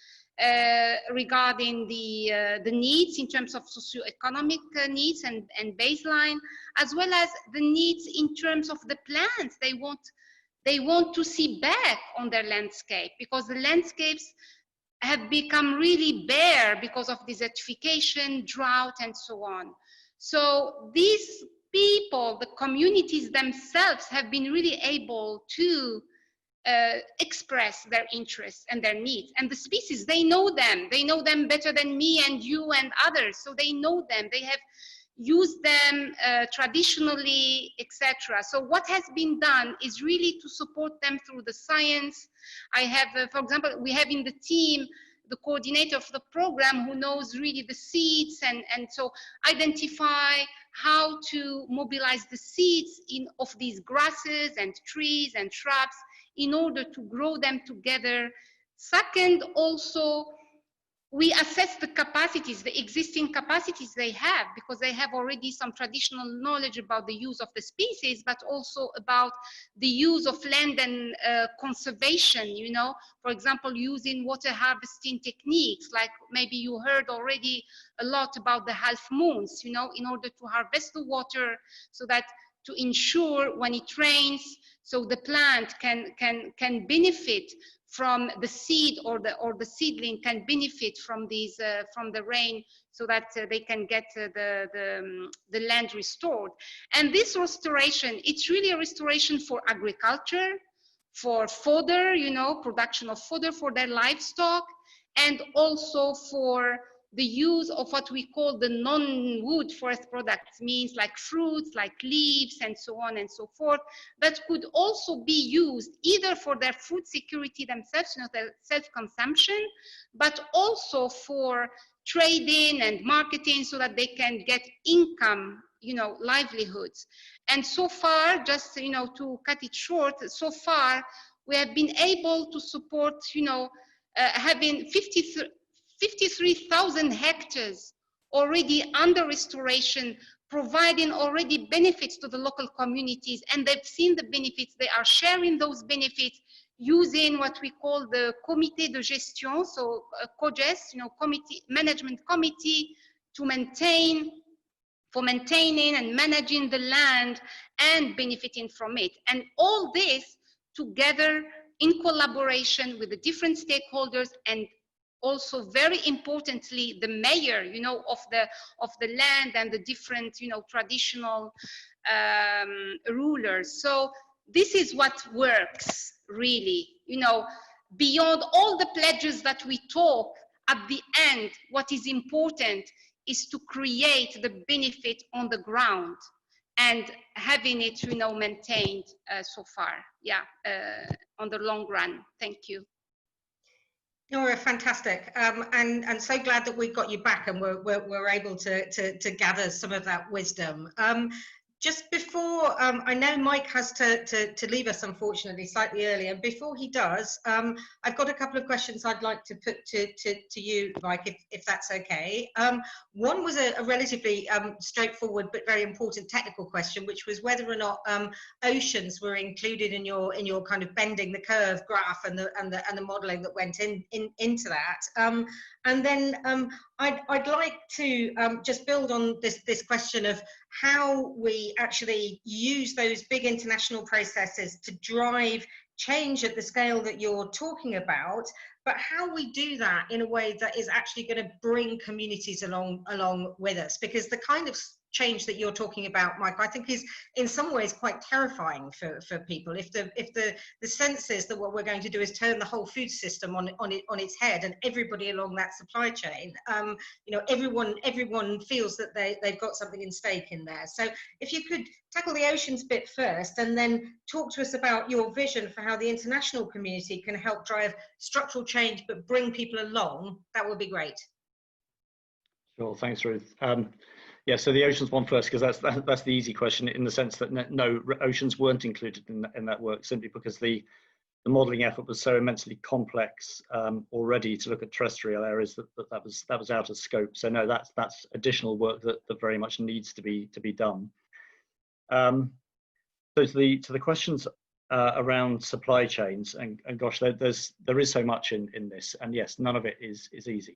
regarding the needs in terms of socioeconomic needs and baseline, as well as the needs in terms of the plants they want to see back on their landscape, because the landscapes have become really bare because of desertification, drought, and so on. So these people, the communities themselves, have been really able to express their interests and their needs. And the species, they know them better than me and you and others. So they know them. They have, use them traditionally, etc. So what has been done is really to support them through the science. I have, for example, we have in the team the coordinator of the program who knows really the seeds, and so identify how to mobilize the seeds of these grasses and trees and shrubs in order to grow them together. Second, also, we assess the capacities, the existing capacities they have, because they have already some traditional knowledge about the use of the species, but also about the use of land and conservation, you know, for example, using water harvesting techniques, like maybe you heard already a lot about the half moons, you know, in order to harvest the water so that to ensure when it rains, so the plant can benefit from the seed, or the seedling can benefit from these from the rain, so that they can get the land restored. And this restoration, it's really a restoration for agriculture, for fodder, you know, production of fodder for their livestock, and also for the use of what we call the non-wood forest products, means like fruits, like leaves, and so on and so forth, that could also be used either for their food security themselves, you know, their self-consumption, but also for trading and marketing, so that they can get income, you know, livelihoods. And so far, just, you know, to cut it short, so far we have been able to support, you know, having 53,000 hectares already under restoration, providing already benefits to the local communities, and they've seen the benefits. They are sharing those benefits using what we call the comité de gestion, so COGES, you know, management committee, to maintaining and managing the land and benefiting from it. And all this together in collaboration with the different stakeholders, and also very importantly the mayor, you know, of the land, and the different, you know, traditional rulers. So this is what works really, you know, beyond all the pledges that we talk. At the end, what is important is to create the benefit on the ground, and having it, you know, maintained so far, yeah, on the long run. Thank you. Nora, fantastic, and so glad that we got you back, and we're able to gather some of that wisdom. Just before, I know Mike has to leave us, unfortunately, slightly early, and before he does, I've got a couple of questions I'd like to put to you, Mike, if that's okay. One was a relatively straightforward but very important technical question, which was whether or not oceans were included in your kind of bending the curve graph and the modelling that went into that. And then I'd like to just build on this question of how we actually use those big international processes to drive change at the scale that you're talking about, but how we do that in a way that is actually going to bring communities along with us, because the kind of change that you're talking about, Mike, I think is in some ways quite terrifying for people. If the sense is that what we're going to do is turn the whole food system on its head, and everybody along that supply chain, you know, everyone feels that they've got something in stake in there. So if you could tackle the oceans bit first, and then talk to us about your vision for how the international community can help drive structural change but bring people along, that would be great. Sure, thanks, Ruth. Yeah, so the oceans one first, because that's the easy question, in the sense that no, oceans weren't included in that work, simply because the modelling effort was so immensely complex already to look at terrestrial areas that was out of scope. So no, that's additional work that very much needs to be done. So to the questions around supply chains, and gosh, there is so much in this, and yes, none of it is easy.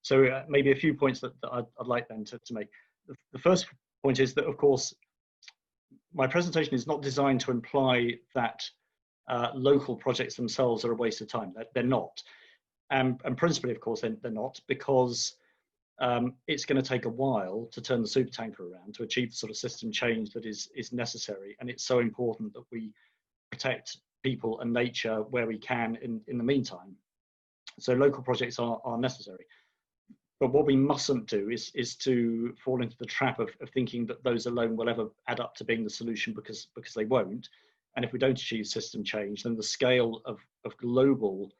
So maybe a few points that I'd like then to make. The first point is that, of course, my presentation is not designed to imply that local projects themselves are a waste of time. They're not. And principally, of course, they're not, because it's going to take a while to turn the supertanker around to achieve the sort of system change that is necessary. And it's so important that we protect people and nature where we can in the meantime. So local projects are necessary. But what we mustn't do is to fall into the trap of thinking that those alone will ever add up to being the solution, because they won't. And if we don't achieve system change, then the scale of global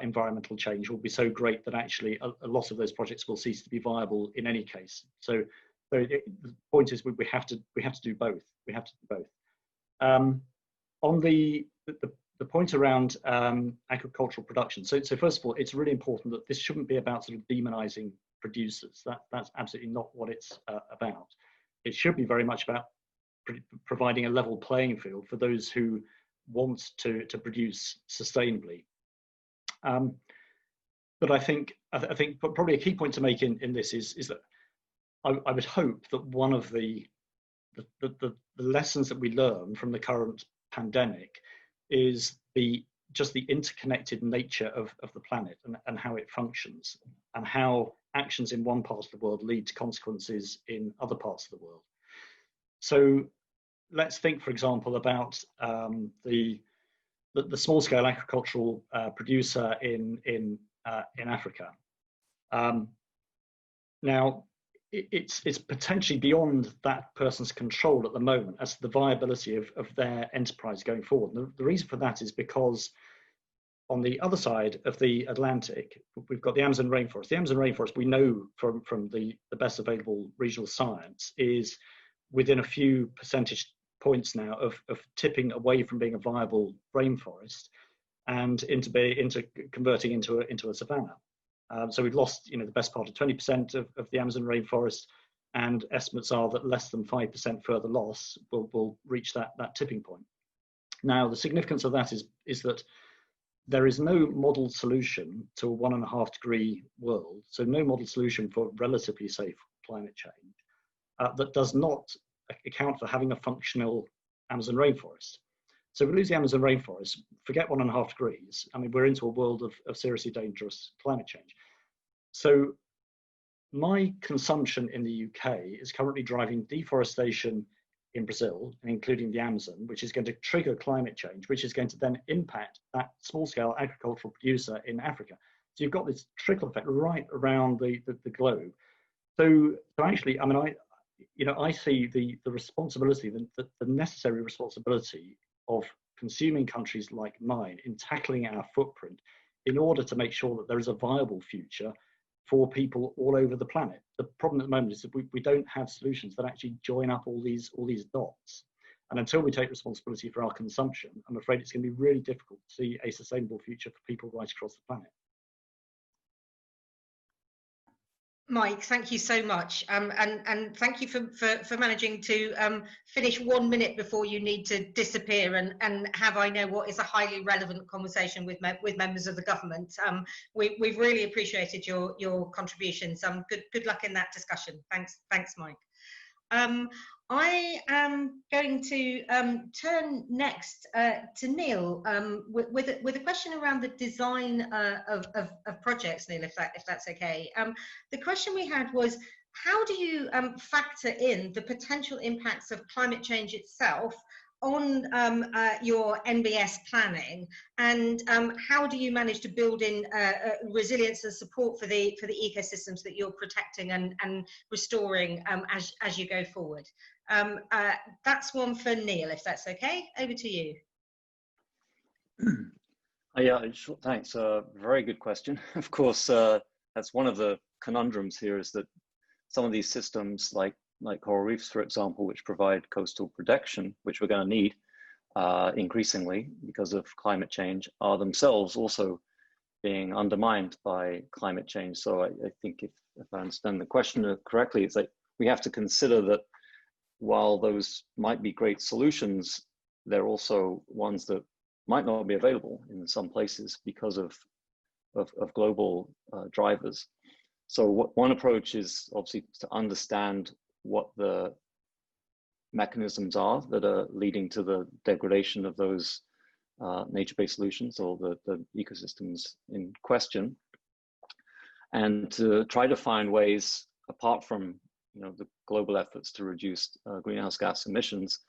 environmental change will be so great that actually a lot of those projects will cease to be viable in any case. So the point is we have to do both. We have to do both. On the point around agricultural production. So first of all, it's really important that this shouldn't be about sort of demonizing producers. That's absolutely not what it's about. It should be very much about providing a level playing field for those who want to produce sustainably. But I think probably a key point to make in this is that I would hope that one of the lessons that we learn from the current pandemic is just the interconnected nature of the planet and how it functions, and how actions in one part of the world lead to consequences in other parts of the world. So let's think, for example, about the small-scale agricultural producer in Africa. Now, it's potentially beyond that person's control at the moment as to the viability of their enterprise going forward. And the reason for that is because on the other side of the Atlantic, we've got the Amazon rainforest. The Amazon rainforest, we know from the best available regional science, is within a few percentage points now of tipping away from being a viable rainforest and into converting into a savanna. So we've lost, the best part of 20% of the Amazon rainforest, and estimates are that less than 5% further loss will reach that tipping point. Now, the significance of that is that there is no model solution to a 1.5 degree world, so no model solution for relatively safe climate change that does not account for having a functional Amazon rainforest. So if we lose the Amazon rainforest, forget 1.5 degrees. I mean, we're into a world of seriously dangerous climate change. So my consumption in the UK is currently driving deforestation in Brazil, including the Amazon, which is going to trigger climate change, which is going to then impact that small-scale agricultural producer in Africa. So you've got this trickle effect right around the globe. So actually, I mean, I see the responsibility, the necessary responsibility of consuming countries like mine in tackling our footprint in order to make sure that there is a viable future for people all over the planet. The problem at the moment is that we don't have solutions that actually join up all these dots. And until we take responsibility for our consumption, I'm afraid it's going to be really difficult to see a sustainable future for people right across the planet. Mike, thank you so much, and thank you for managing to finish 1 minute before you need to disappear and have, I know, what is a highly relevant conversation with members of the government. We've really appreciated your contributions. Good luck in that discussion. Thanks, Mike. I am going to turn next to Neil with a question around the design of projects, Neil, if that's okay. The question we had was, how do you factor in the potential impacts of climate change itself on your NbS planning, and how do you manage to build in resilience and support for the ecosystems that you're protecting and restoring as you go forward? That's one for Neil, if that's okay. Over to you. Yeah, sure, thanks. Very good question. Of course, that's one of the conundrums here, is that some of these systems, like coral reefs, for example, which provide coastal protection, which we're going to need increasingly because of climate change, are themselves also being undermined by climate change. So I think if I understand the question correctly, it's like we have to consider that while those might be great solutions, they're also ones that might not be available in some places because of global drivers. So one approach is obviously to understand what the mechanisms are that are leading to the degradation of those nature-based solutions or the ecosystems in question, and to try to find ways, apart from the global efforts to reduce greenhouse gas emissions,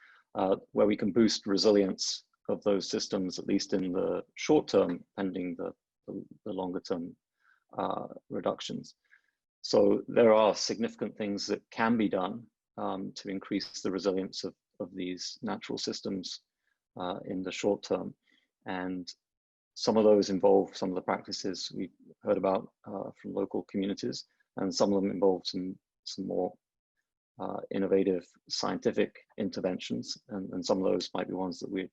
where we can boost resilience of those systems, at least in the short term, pending the longer term reductions. So there are significant things that can be done to increase the resilience of these natural systems in the short term. And some of those involve some of the practices we've heard about from local communities, and some of them involve some more innovative scientific interventions, and some of those might be ones that we'd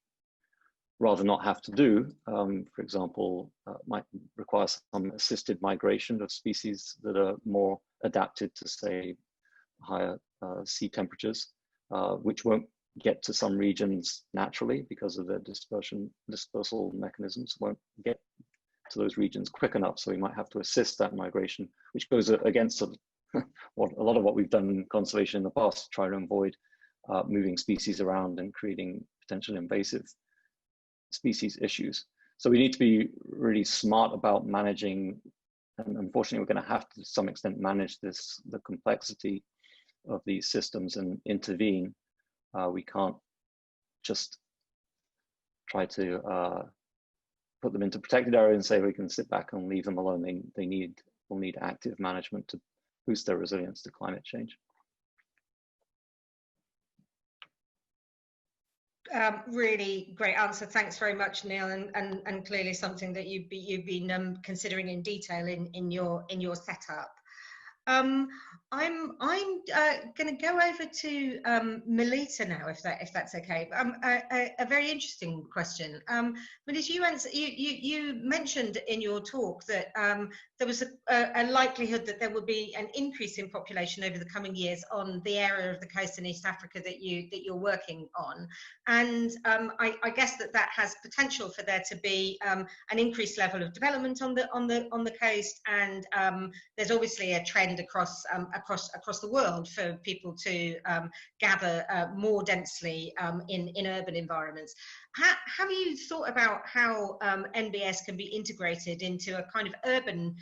rather not have to do. For example, might require some assisted migration of species that are more adapted to, say, higher sea temperatures, which won't get to some regions naturally because of their dispersal mechanisms, won't get to those regions quick enough. So we might have to assist that migration, which goes against a lot of what we've done in conservation in the past, to try to avoid moving species around and creating potentially invasive species issues. So we need to be really smart about managing, and unfortunately we're going to have to some extent manage the complexity of these systems and intervene. We can't just try to put them into protected areas and say we can sit back and leave them alone. Will need active management to boost their resilience to climate change. Really great answer. Thanks very much, Neil, and clearly something that you've been considering in detail in your setup. I'm going to go over to Melita now, if that's okay. A very interesting question. Melita, you mentioned in your talk that there was a likelihood that there would be an increase in population over the coming years on the area of the coast in East Africa that you're working on, and I guess that has potential for there to be an increased level of development on the coast, and there's obviously a trend across the world for people to gather more densely in urban environments. Have you thought about how NbS can be integrated into a kind of urban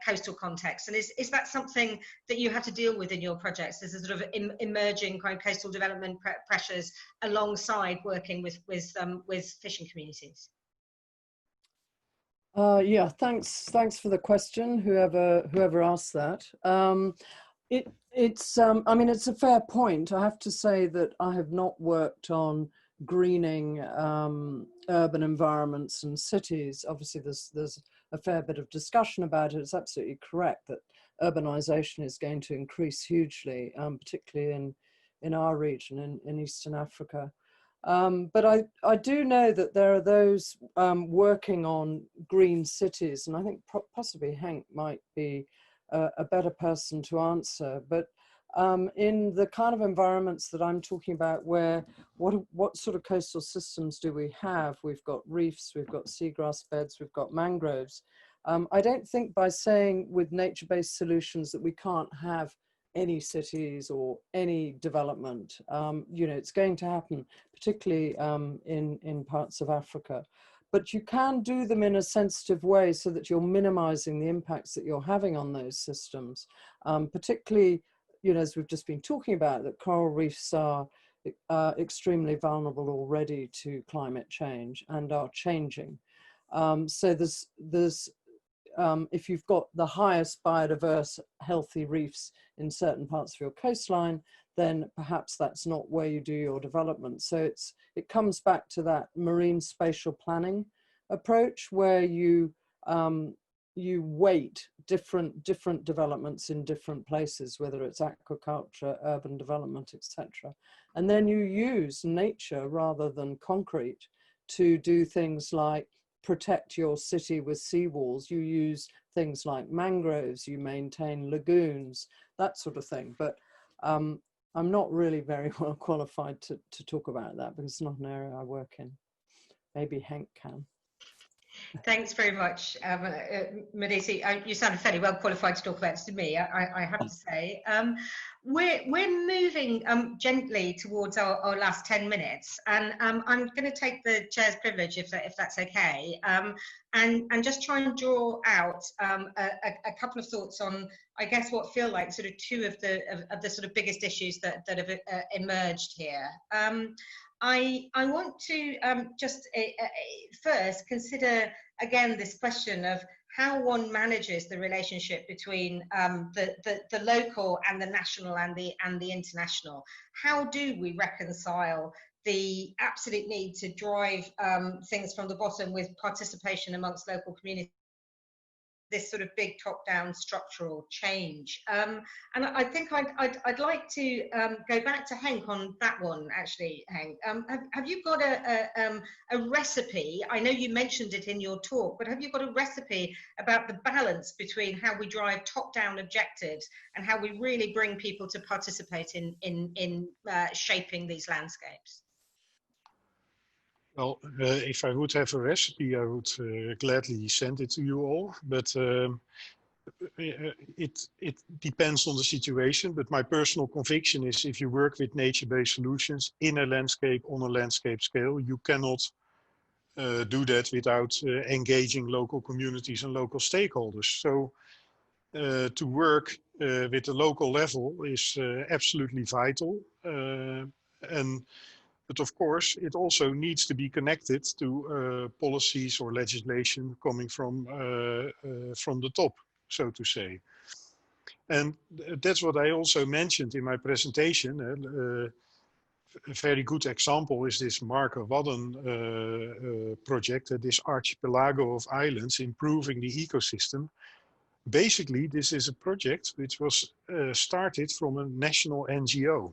coastal context? And is that something that you have to deal with in your projects? There's a sort of emerging kind of coastal development pressures alongside working with fishing communities. Yeah, thanks for the question, whoever asked that. It's I mean, it's a fair point. I have to say that I have not worked on greening urban environments and cities. Obviously, there's a fair bit of discussion about it. It's absolutely correct that urbanization is going to increase hugely, particularly in our region, in Eastern Africa. But I do know that there are those working on green cities, and I think possibly Hank might be a better person to answer. But in the kind of environments that I'm talking about, where what sort of coastal systems do we have? We've got reefs, we've got seagrass beds, we've got mangroves. I don't think by saying with nature-based solutions that we can't have any cities or any development. You know, it's going to happen, particularly in parts of Africa. But you can do them in a sensitive way so that you're minimizing the impacts that you're having on those systems. Particularly, you know, as we've just been talking about, that coral reefs are extremely vulnerable already to climate change and are changing. So there's if you've got the highest biodiverse, healthy reefs in certain parts of your coastline, then perhaps that's not where you do your development. So it comes back to that marine spatial planning approach, where you weight different developments in different places, whether it's aquaculture, urban development, etc. And then you use nature rather than concrete to do things like protect your city with seawalls. You use things like mangroves, you maintain lagoons, that sort of thing. But I'm not really very well qualified to talk about that, because it's not an area I work in. Maybe Hank can. Thanks very much, Melita. You sounded fairly well qualified to talk about this to me, I have to say. We're moving gently towards our last 10 minutes, and I'm going to take the chair's privilege, if that's okay, and just try and draw out a couple of thoughts on, I guess, what feel like sort of two of the sort of biggest issues that have emerged here. I want to just first consider again this question of how one manages the relationship between the local and the national and the international. How do we reconcile the absolute need to drive things from the bottom with participation amongst local communities, this sort of big top-down structural change? And I think I'd like to go back to Henk on that one, actually. Henk, have you got a recipe? I know you mentioned it in your talk, but have you got a recipe about the balance between how we drive top-down objectives and how we really bring people to participate in shaping these landscapes? Well, if I would have a recipe, I would gladly send it to you all. But it depends on the situation. But my personal conviction is, if you work with nature-based solutions in a landscape on a landscape scale, you cannot do that without engaging local communities and local stakeholders. So to work with the local level is absolutely vital. But of course, it also needs to be connected to policies or legislation coming from the top, so to say. And that's what I also mentioned in my presentation. A very good example is this Markermeer project, this archipelago of islands improving the ecosystem. Basically, this is a project which was started from a national NGO.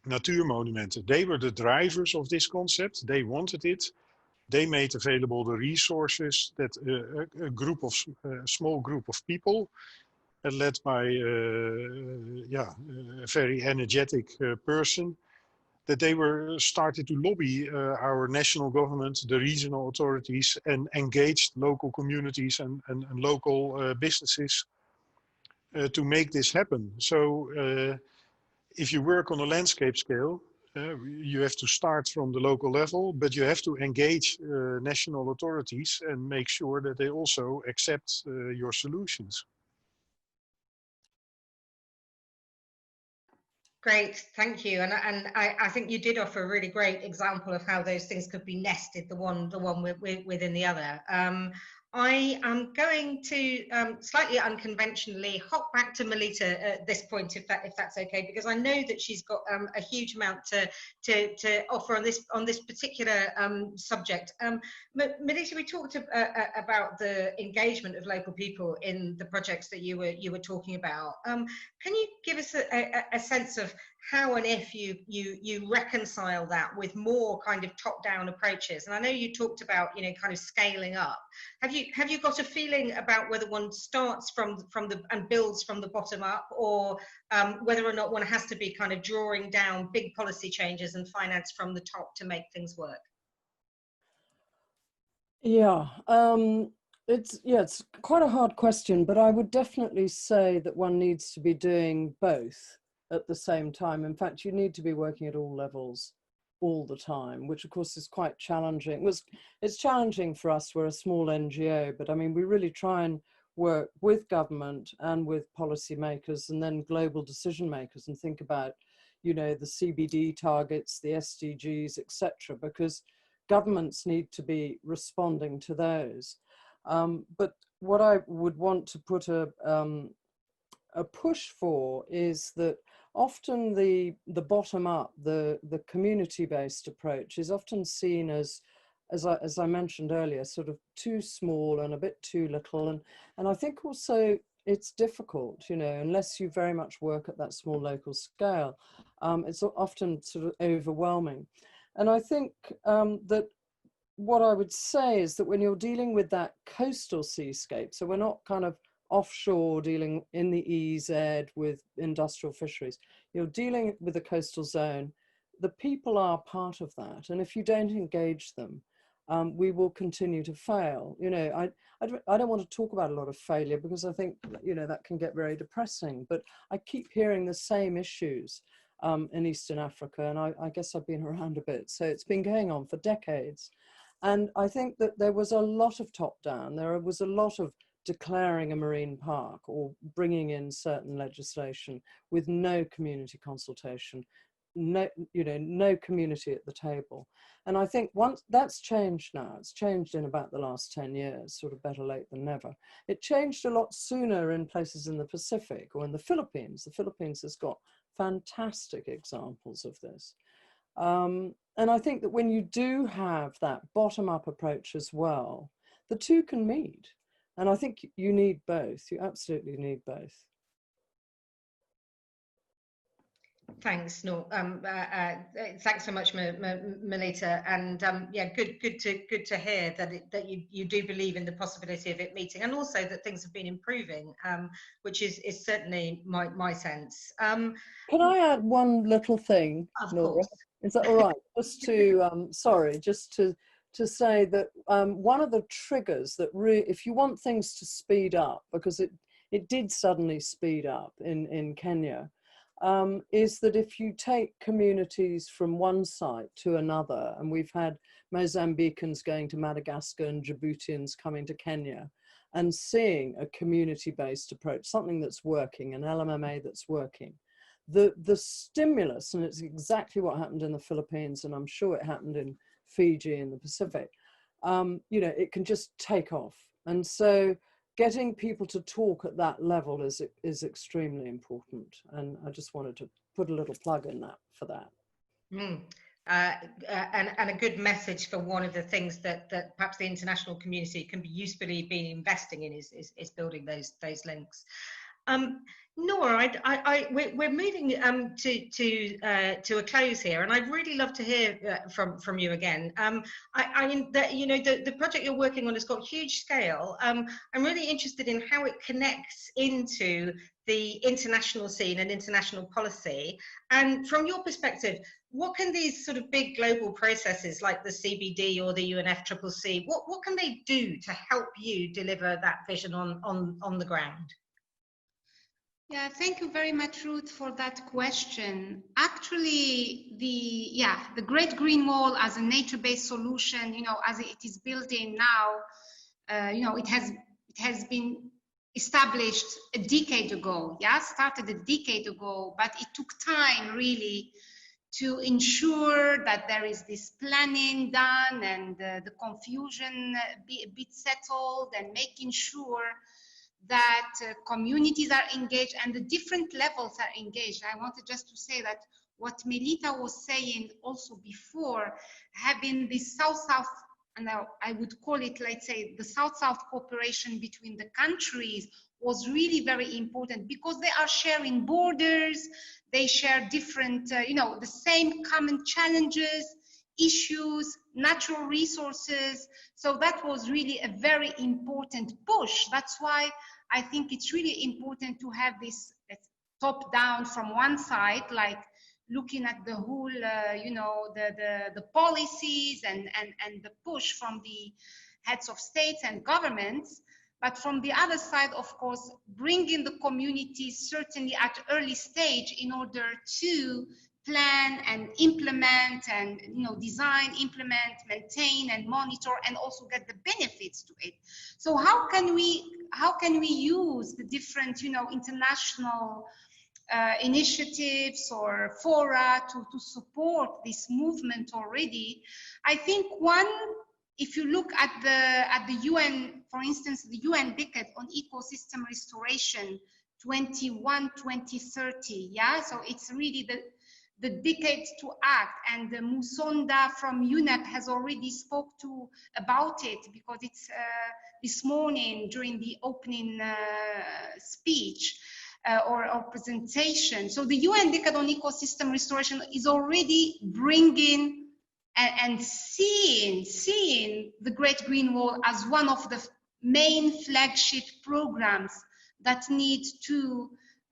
Natuurmonumenten. They were the drivers of this concept. They wanted it. They made available the resources that a small group of people, led by a very energetic person, that they were started to lobby our national government, the regional authorities, and engaged local communities and local businesses to make this happen. So if you work on a landscape scale, you have to start from the local level, but you have to engage national authorities and make sure that they also accept your solutions. Great, thank you. And I think you did offer a really great example of how those things could be nested, the one within the other. I am going to slightly unconventionally hop back to Melita at this point, if that's okay, because I know that she's got a huge amount to offer on this particular subject. Melita, we talked about the engagement of local people in the projects that you were talking about. Can you give us a sense of how and if you reconcile that with more kind of top-down approaches? And I know you talked about, you know, kind of scaling up. Have you got a feeling about whether one starts from the and builds from the bottom up, or whether or not one has to be kind of drawing down big policy changes and finance from the top to make things work? Yeah, it's quite a hard question, but I would definitely say that one needs to be doing both at the same time. In fact, you need to be working at all levels all the time, which of course is quite challenging. It's challenging for us. We're a small NGO, but I mean, we really try and work with government and with policymakers and then global decision makers and think about, you know, the CBD targets, the SDGs, etc., because governments need to be responding to those. But what I would want to put a push for is that often the bottom up, the community-based approach is often seen as I mentioned earlier, sort of too small and a bit too little. And I think also it's difficult, you know, unless you very much work at that small local scale, it's often sort of overwhelming. And I think that what I would say is that when you're dealing with that coastal seascape, so we're not kind of offshore dealing in the EEZ with industrial fisheries, you're dealing with the coastal zone, the people are part of that. And if you don't engage them, we will continue to fail. You know, I don't want to talk about a lot of failure because I think, you know, that can get very depressing, but I keep hearing the same issues in Eastern Africa, and I guess I've been around a bit, so it's been going on for decades. And I think that there was a lot of top-down, there was a lot of declaring a marine park or bringing in certain legislation with no community consultation, no community at the table. And I think once that's changed now, it's changed in about the last 10 years, sort of better late than never. It changed a lot sooner in places in the Pacific or in the Philippines. The Philippines has got fantastic examples of this. And I think that when you do have that bottom-up approach as well, the two can meet. And I think you need both. You absolutely need both. Thanks, Noor. Thanks so much, Melita. And yeah, good to hear that you do believe in the possibility of it meeting, and also that things have been improving, which is certainly my sense. Can I add one little thing, Of Nora? course. Is that all right? Just to sorry, just to say that one of the triggers that if you want things to speed up, because it did suddenly speed up in Kenya, is that if you take communities from one site to another, and we've had Mozambicans going to Madagascar and Djiboutians coming to Kenya, and seeing a community-based approach, something that's working, an LMMA that's working, the stimulus, and it's exactly what happened in the Philippines, and I'm sure it happened in Fiji in the Pacific, it can just take off. And so getting people to talk at that level is extremely important. And I just wanted to put a little plug in that for that. And a good message for one of the things that perhaps the international community can be usefully be investing in is building those links. Nora, we're moving to a close here, and I'd really love to hear from you again. The project you're working on has got huge scale. I'm really interested in how it connects into the international scene and international policy. And from your perspective, what can these sort of big global processes like the CBD or the UNFCCC, what can they do to help you deliver that vision on the ground? Yeah, thank you very much, Ruth, for that question. Actually, the Great Green Wall as a nature-based solution, as it is building now, it has been established a decade ago. Yeah, started a decade ago, but it took time really to ensure that there is this planning done and the confusion be a bit settled, and making sure that communities are engaged and the different levels are engaged. I wanted just to say that what Melita was saying also before, having this South-South, and I would call it, let's say, the South-South cooperation between the countries was really very important, because they are sharing borders, they share different, the same common challenges, issues, natural resources. So that was really a very important push. That's why I think it's really important to have this top down from one side, like looking at the whole, the policies and the push from the heads of states and governments. But from the other side, of course, bringing the communities certainly at early stage in order to plan and implement and design, implement, maintain and monitor, and also get the benefits to it. So how can we use the different international initiatives or fora to support this movement already? I think one, if you look at the UN, for instance, the UN decade on ecosystem restoration 2030, yeah, so it's really the decade to act, and Musonda from UNEP has already spoke about it, because it's this morning during the opening speech or presentation. So the UN decade on ecosystem restoration is already bringing and seeing the Great Green Wall as one of the main flagship programs that need to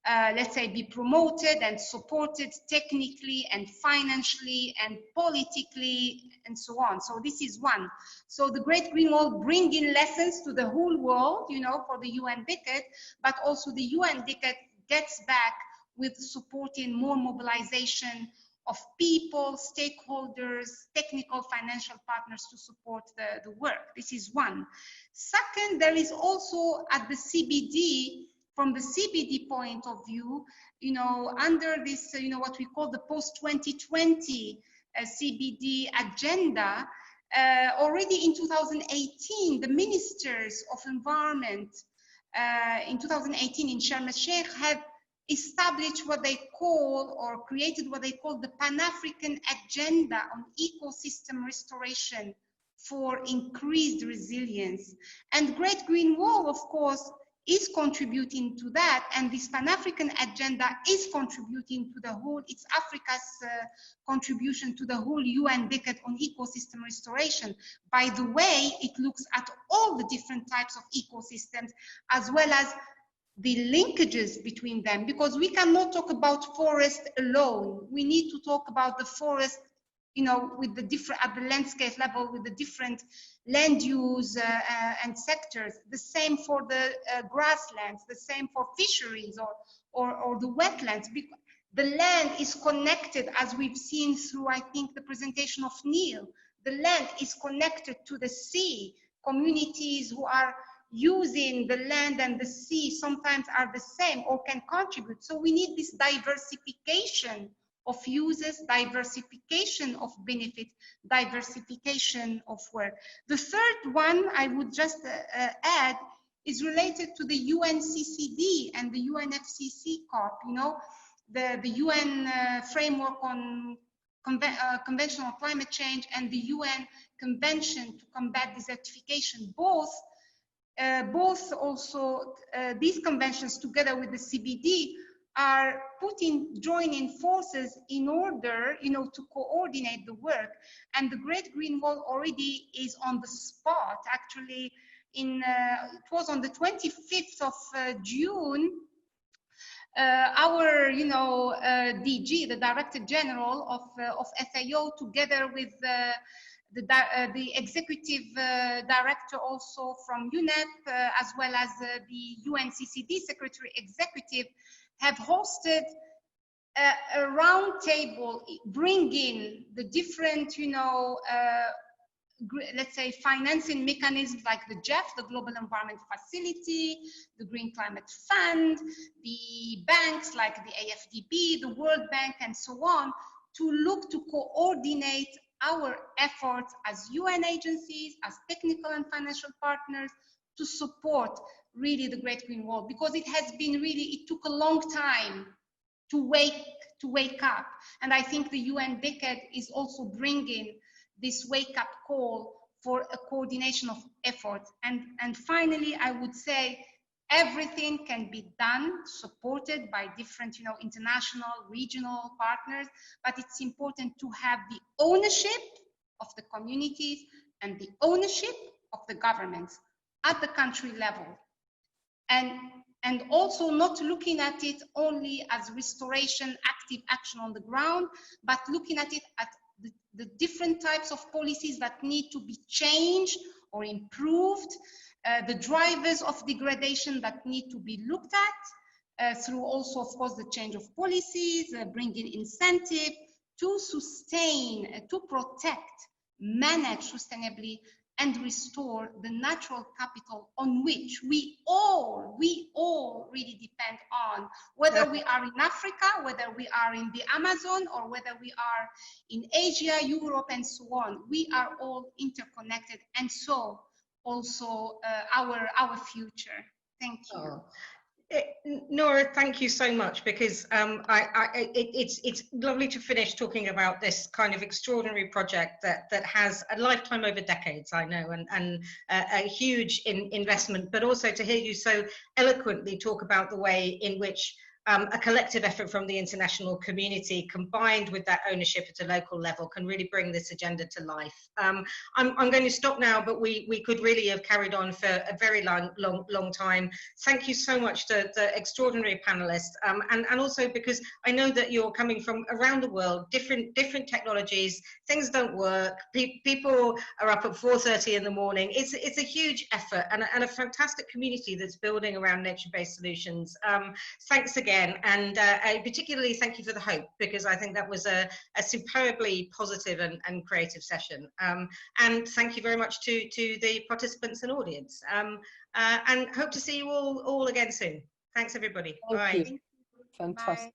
let's say, be promoted and supported technically and financially and politically and so on. So this is one. So the Great Green Wall bringing lessons to the whole world, for the UN decade, but also the UN decade gets back with supporting more mobilization of people, stakeholders, technical, financial partners to support the work. This is one. Second, there is also at the CBD from the CBD point of view, you know, under this, you know, what we call the post-2020 CBD agenda, already in 2018, the ministers of environment in 2018 in Sharm el-Sheikh have established what they call, or created what they call, the Pan-African Agenda on Ecosystem Restoration for Increased Resilience. And Great Green Wall, of course, is contributing to that, and this Pan-African agenda is contributing to the whole, it's Africa's contribution to the whole UN decade on ecosystem restoration. By the way, it looks at all the different types of ecosystems, as well as the linkages between them, because we cannot talk about forest alone. We need to talk about the forest, you know, with the different, at the landscape level, with the different land use and sectors. The same for the grasslands, the same for fisheries or the wetlands. The land is connected, as we've seen through, I think, the presentation of Neil. The land is connected to the sea. Communities who are using the land and the sea sometimes are the same or can contribute. So we need this diversification of uses, diversification of benefit, diversification of work. The third one I would just add is related to the UNCCD and the UNFCCC COP, you know, the UN framework on Convention on Climate Change and the UN Convention to Combat Desertification. Both also, these conventions together with the CBD are joining forces in order, you know, to coordinate the work. And the Great Green Wall already is on the spot. Actually, it was on the 25th of June. Our, you know, DG, the Director General of FAO, together with the executive director also from UNEP, as well as the UNCCD Secretary Executive, have hosted a round table, bringing the different, you know, let's say financing mechanisms like the GEF, the Global Environment Facility, the Green Climate Fund, the banks like the AFDB, the World Bank, and so on, to look to coordinate our efforts as UN agencies, as technical and financial partners, to support really the Great Green Wall, because it has been really, it took a long time to wake up. And I think the UN decade is also bringing this wake up call for a coordination of efforts. And finally, I would say everything can be done, supported by different, you know, international, regional partners, but it's important to have the ownership of the communities and the ownership of the governments at the country level. And also not looking at it only as restoration, active action on the ground, but looking at it at the different types of policies that need to be changed or improved, the drivers of degradation that need to be looked at, through also, of course, the change of policies, bringing incentive to sustain, to protect, manage sustainably, and restore the natural capital on which we all really depend on, whether we are in Africa, whether we are in the Amazon, or whether we are in Asia, Europe, and so on. We are all interconnected, and so also our future. Thank you. Oh. Nora, thank you so much, because it's lovely to finish talking about this kind of extraordinary project that has a lifetime over decades, I know, and a huge investment, but also to hear you so eloquently talk about the way in which a collective effort from the international community combined with that ownership at a local level can really bring this agenda to life. I'm going to stop now, but we could really have carried on for a very long time. Thank you so much to the extraordinary panelists, and also because I know that you're coming from around the world, different technologies, things don't work, people are up at 4:30 in the morning. It's a huge effort and a fantastic community that's building around nature-based solutions. Thanks again. And I particularly thank you for the hope, because I think that was a superbly positive and creative session. And thank you very much to the participants and audience. And hope to see you all again soon. Thanks, everybody. Thank Bye. you. Fantastic.